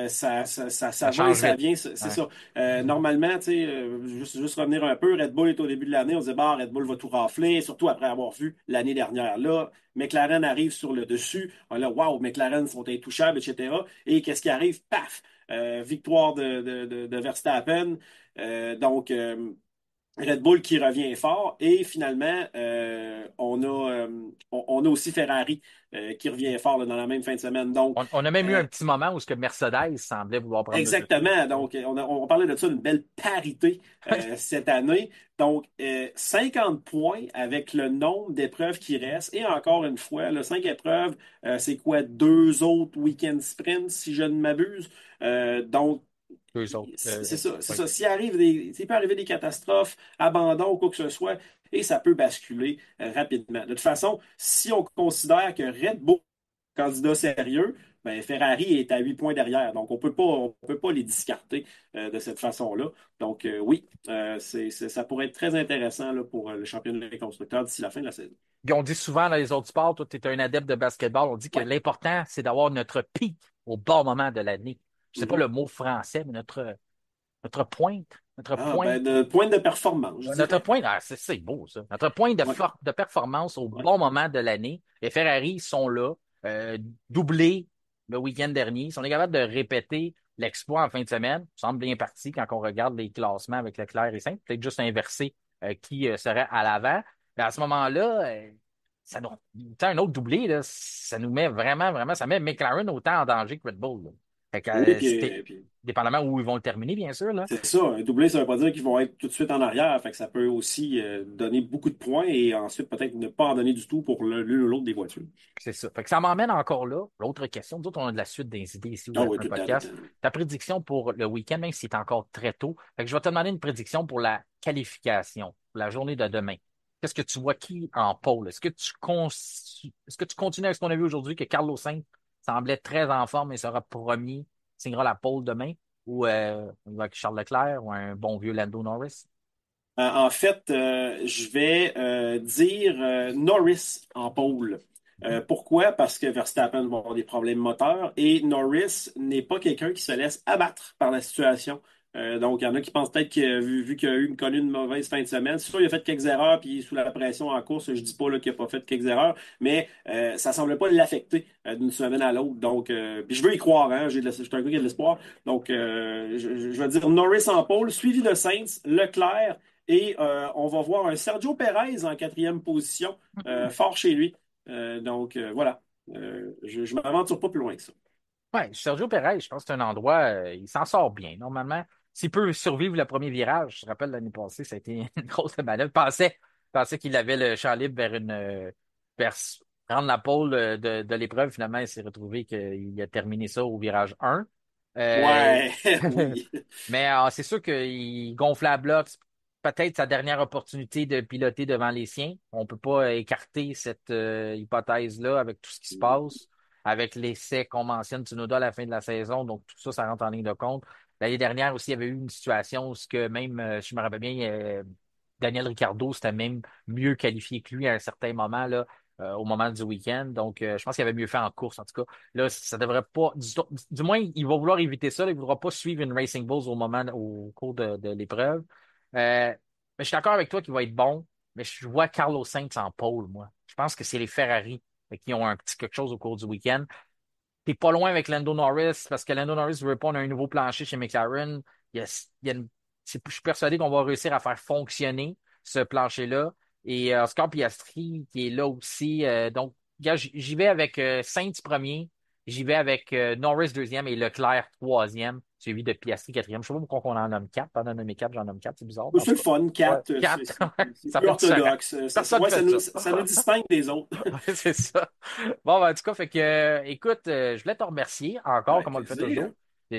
ça Ça va et change ça vite. vient, c'est Ouais. ça. Normalement, tu sais, juste revenir un peu, Red Bull est au début de l'année, on disait, bah, Red Bull va tout rafler, surtout après avoir vu l'année dernière. Là, McLaren arrive sur le dessus, on est là, waouh, McLaren sont intouchables, etc. Et qu'est-ce qui arrive? Paf! Victoire de Verstappen. Red Bull qui revient fort et finalement on a aussi Ferrari qui revient fort là, dans la même fin de semaine. Donc On a même eu euh, un petit moment où ce que Mercedes semblait vouloir prendre le dessus. exactement. Donc on parlait de ça, une belle parité cette année. Donc 50 points avec le nombre d'épreuves qui restent et encore une fois, le 5 épreuves, c'est quoi deux autres week-end sprints si je ne m'abuse. Donc Deux autres. c'est ça, c'est Oui. ça. S'il peut arriver des catastrophes, abandon ou quoi que ce soit, et ça peut basculer rapidement. De toute façon, si on considère que Red Bull est un candidat sérieux, ben Ferrari est à 8 points derrière. Donc, on peut pas les discarter de cette façon-là. Donc, oui, ça pourrait être très intéressant là, pour le championnat des constructeurs d'ici la fin de la saison. Puis on dit souvent dans les autres sports, toi, tu es un adepte de basketball, on dit que Ouais. l'important, c'est d'avoir notre pic au bon moment de l'année. Je sais pas Mhm. le mot français, mais notre pointe, Notre Ah, point, ben, de pointe de performance, je notre dirais. point, c'est beau ça. Notre point Ouais, de performance au ouais. bon moment de l'année. Les Ferrari sont là, doublés le week-end dernier. Si on est capable de répéter l'exploit en fin de semaine, ça semble bien parti quand on regarde les classements avec Leclerc et Sainz. Peut-être juste inverser qui serait à l'avant. Mais à ce moment-là, ça nous, un autre doublé, là, ça nous met vraiment, vraiment, ça met McLaren autant en danger que Red Bull, là. Fait que, Oui, c'était puis dépendamment où ils vont le terminer, bien sûr, là. c'est ça. Un doublé, ça veut pas dire qu'ils vont être tout de suite en arrière. Fait que ça peut aussi donner beaucoup de points et ensuite peut-être ne pas en donner du tout pour l'une ou l'autre des voitures. C'est ça. Fait que ça m'emmène encore là. L'autre question, nous autres, on a de la suite des idées ici au Ah oui, F1 tout le temps, tout le Podcast. temps. Ta prédiction pour le week-end, même si c'est encore très tôt. Fait que je vais te demander une prédiction pour la qualification, pour la journée de demain. Qu'est-ce que tu vois qui en pôle? Est-ce que tu continues avec ce qu'on a vu aujourd'hui, que Carlos Sainz semblait très en forme et sera premier, signera la pole demain? Ou on va avec Charles Leclerc ou un bon vieux Lando Norris? En fait, je vais dire Norris en pôle. Pourquoi? Parce que Verstappen va avoir des problèmes moteurs et Norris n'est pas quelqu'un qui se laisse abattre par la situation. Donc, il y en a qui pensent peut-être que vu qu'il a connu une mauvaise fin de semaine, c'est sûr, il a fait quelques erreurs puis il est sous la pression en course. Je dis pas là, qu'il n'a pas fait quelques erreurs, mais ça semble pas l'affecter d'une semaine à l'autre. Donc, puis je veux y croire, hein, je suis un gars qui a de l'espoir. Donc, je vais dire Norris en pôle, suivi de Sainz, Leclerc. Et on va voir un Sergio Perez en quatrième position, fort chez lui. Voilà. Je ne m'aventure pas plus loin que ça. Ouais, Sergio Perez, je pense que c'est un endroit, il s'en sort bien. Normalement, s'il peut survivre le premier virage, je te rappelle l'année passée, ça a été une grosse manœuvre. Pensait qu'il avait le champ libre vers prendre la pole de l'épreuve. Finalement, il s'est retrouvé qu'il a terminé ça au virage 1. Euh, Ouais, oui. mais c'est sûr qu'il gonflait à bloc. C'est peut-être sa dernière opportunité de piloter devant les siens. On peut pas écarter cette hypothèse-là avec tout ce qui se passe, avec l'essai qu'on mentionne Tsunoda à la fin de la saison. Donc tout ça, ça rentre en ligne de compte. L'année dernière aussi, il y avait eu une situation où ce que même, je me rappelle bien, Daniel Ricciardo s'était même mieux qualifié que lui à un certain moment là, au moment du week-end. Donc je pense qu'il avait mieux fait en course en tout cas. Là, ça devrait pas. Du moins, il va vouloir éviter ça. Là, il ne voudra pas suivre une Racing Bulls au cours de l'épreuve. Mais je suis d'accord avec toi qu'il va être bon, mais je vois Carlos Sainz en pôle, moi. Je pense que c'est les Ferrari qui ont un petit quelque chose au cours du week-end. T'es pas loin avec Lando Norris, parce que Lando Norris veut répondre à un nouveau plancher chez McLaren. Il y a je suis persuadé qu'on va réussir à faire fonctionner ce plancher-là. Et Oscar Piastri qui est là aussi. Donc, gars, j'y vais avec Sainz premier, j'y vais avec Norris deuxième et Leclerc troisième, suivi de Piastri quatrième. Je sais pas pourquoi on en nomme quatre. Pendant nommer quatre, j'en nomme quatre, c'est bizarre, mais en C'est tout le cas. fun, Ouais, 4, quatre, c'est ça plus fait différent. orthodoxe. Personne ne Ouais, fait ça. ça nous distingue des autres. Ouais, c'est ça. Bon, ben, en tout cas, fait que, écoute, je voulais te remercier encore, Avec comme on le fait toujours. plaisir.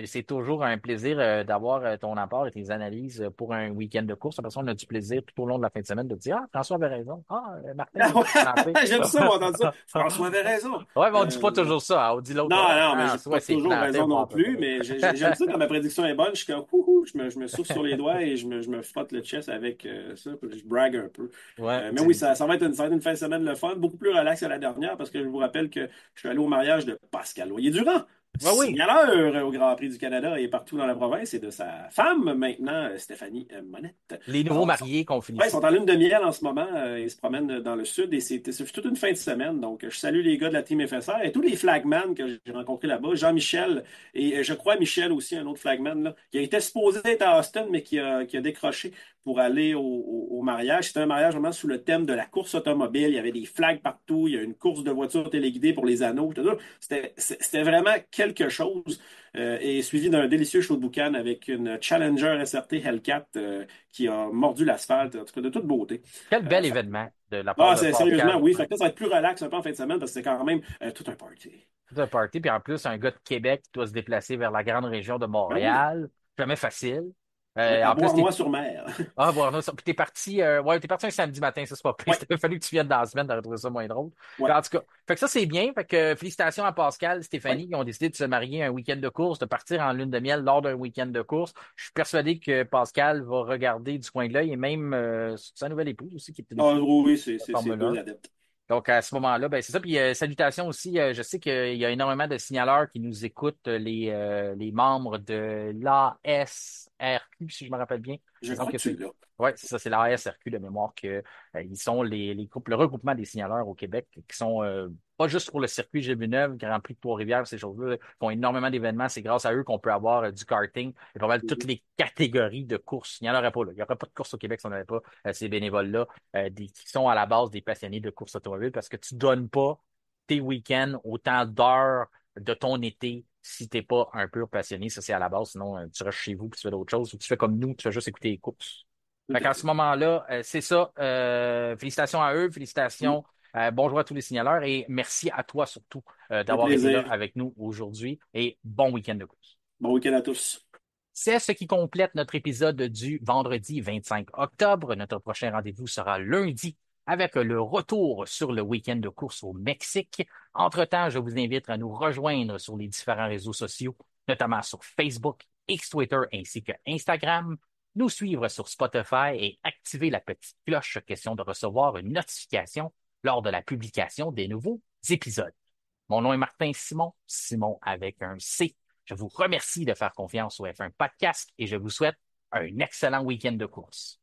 C'est toujours un plaisir d'avoir ton apport et tes analyses pour un week-end de course. Après ça, on a du plaisir tout au long de la fin de semaine de dire, ah, François avait raison. Ah, Martin, Ah il s'est planté. ouais, j'aime ça, m'entendre ça. François avait raison. Ouais, mais on dit pas Euh, toujours ça, hein. On dit l'autre, Non, ah, non, mais j'ai François pas s'est toujours planté, raison pas non à peu plus, près. mais j'aime ça quand ma prédiction est bonne. Je suis comme, ouhou, je me souffle sur les doigts et je me frotte le chest avec ça, puis je brague un peu. Ouais, Mais oui, ça va être ça va être une fin de semaine le fun, beaucoup plus relax que la dernière, parce que je vous rappelle que je suis allé au mariage de Pascal Loyer-Durand, ouais, oui. signaleur au Grand Prix du Canada et partout dans la province, et de sa femme maintenant, Stéphanie Monette. Les nouveaux Alors, mariés qu'on ouais, ils sont félicite. en lune de miel en ce moment. Ils se promènent dans le sud et c'est toute une fin de semaine. Donc, je salue les gars de la team FSR et tous les flagmen que j'ai rencontrés là-bas. Jean-Michel et je crois Michel aussi, un autre flagman, là, qui a été supposé être à Austin, mais qui a décroché pour aller au mariage. C'était un mariage vraiment sous le thème de la course automobile. Il y avait des flags partout. Il y a une course de voitures téléguidées pour les anneaux. Tout ça. C'était vraiment quelque chose. Et suivi d'un délicieux show de boucan avec une Challenger SRT Hellcat qui a mordu l'asphalte, en tout cas de toute beauté. Quel bel Fait événement de la part ah, de sérieusement, Pascal. oui. Fait que là, ça va être plus relax un peu en fin de semaine parce que c'est quand même tout un party. Tout un party, puis en plus, un gars de Québec qui doit se déplacer vers la grande région de Ben oui. Montréal. Jamais facile. Ouais, à En plus, Boire-moi-sur-Mer. Ah, bon, ça. Puis t'es parti un samedi matin, ça c'est pas pire. Ouais, Il a fallu que tu viennes dans la semaine, t'aurais trouvé ça moins drôle. ouais. Puis, en tout cas, fait que ça c'est bien. Fait que félicitations à Pascal, Ouais. Stéphanie, qui ont décidé de se marier un week-end de course, de partir en lune de miel lors d'un week-end de course. Je suis persuadé que Pascal va regarder du coin de l'œil et même sa nouvelle épouse aussi, qui est une Ah fille oui, de c'est deux Formule 1. adeptes. Donc, à ce moment-là, ben, c'est ça. Puis, salutations aussi. Je sais qu'il y a énormément de signaleurs qui nous écoutent, les membres de l'ASRQ, si je me rappelle bien. Je Il me semble crois que que tu c'est. l'as. Ouais, c'est ça, c'est l'ASRQ de mémoire que ils sont les groupes, le regroupement des signaleurs au Québec, qui sont pas juste pour le circuit G-Villeneuve, Grand Prix de Trois-Rivières, ces choses-là, qui font énormément d'événements. C'est grâce à eux qu'on peut avoir du karting et pas mal toutes Mhm. les catégories de courses. Il n'y en aurait pas, là. Il n'y aurait pas de course au Québec si on n'avait pas ces bénévoles-là qui sont à la base des passionnés de course automobile parce que tu donnes pas tes week-ends autant d'heures de ton été si t'es pas un pur passionné. Ça, c'est à la base. Sinon, tu restes chez vous puis tu fais d'autres choses ou tu fais comme nous, tu fais juste écouter les courses. Tout Fait à qu'à ce fait. moment-là, c'est ça. Félicitations à eux, Mm. félicitations. Bonjour à tous les signaleurs et merci à toi surtout Un d'avoir été là plaisir. avec nous aujourd'hui et bon week-end de course. Bon week-end à tous. C'est ce qui complète notre épisode du vendredi 25 octobre. Notre prochain rendez-vous sera lundi avec le retour sur le week-end de course au Mexique. Entre-temps, je vous invite à nous rejoindre sur les différents réseaux sociaux, notamment sur Facebook, X Twitter ainsi que Instagram, nous suivre sur Spotify et activer la petite cloche question de recevoir une notification lors de la publication des nouveaux épisodes. Mon nom est Martin Simon, Simon avec un C. Je vous remercie de faire confiance au F1 Podcast et je vous souhaite un excellent week-end de course.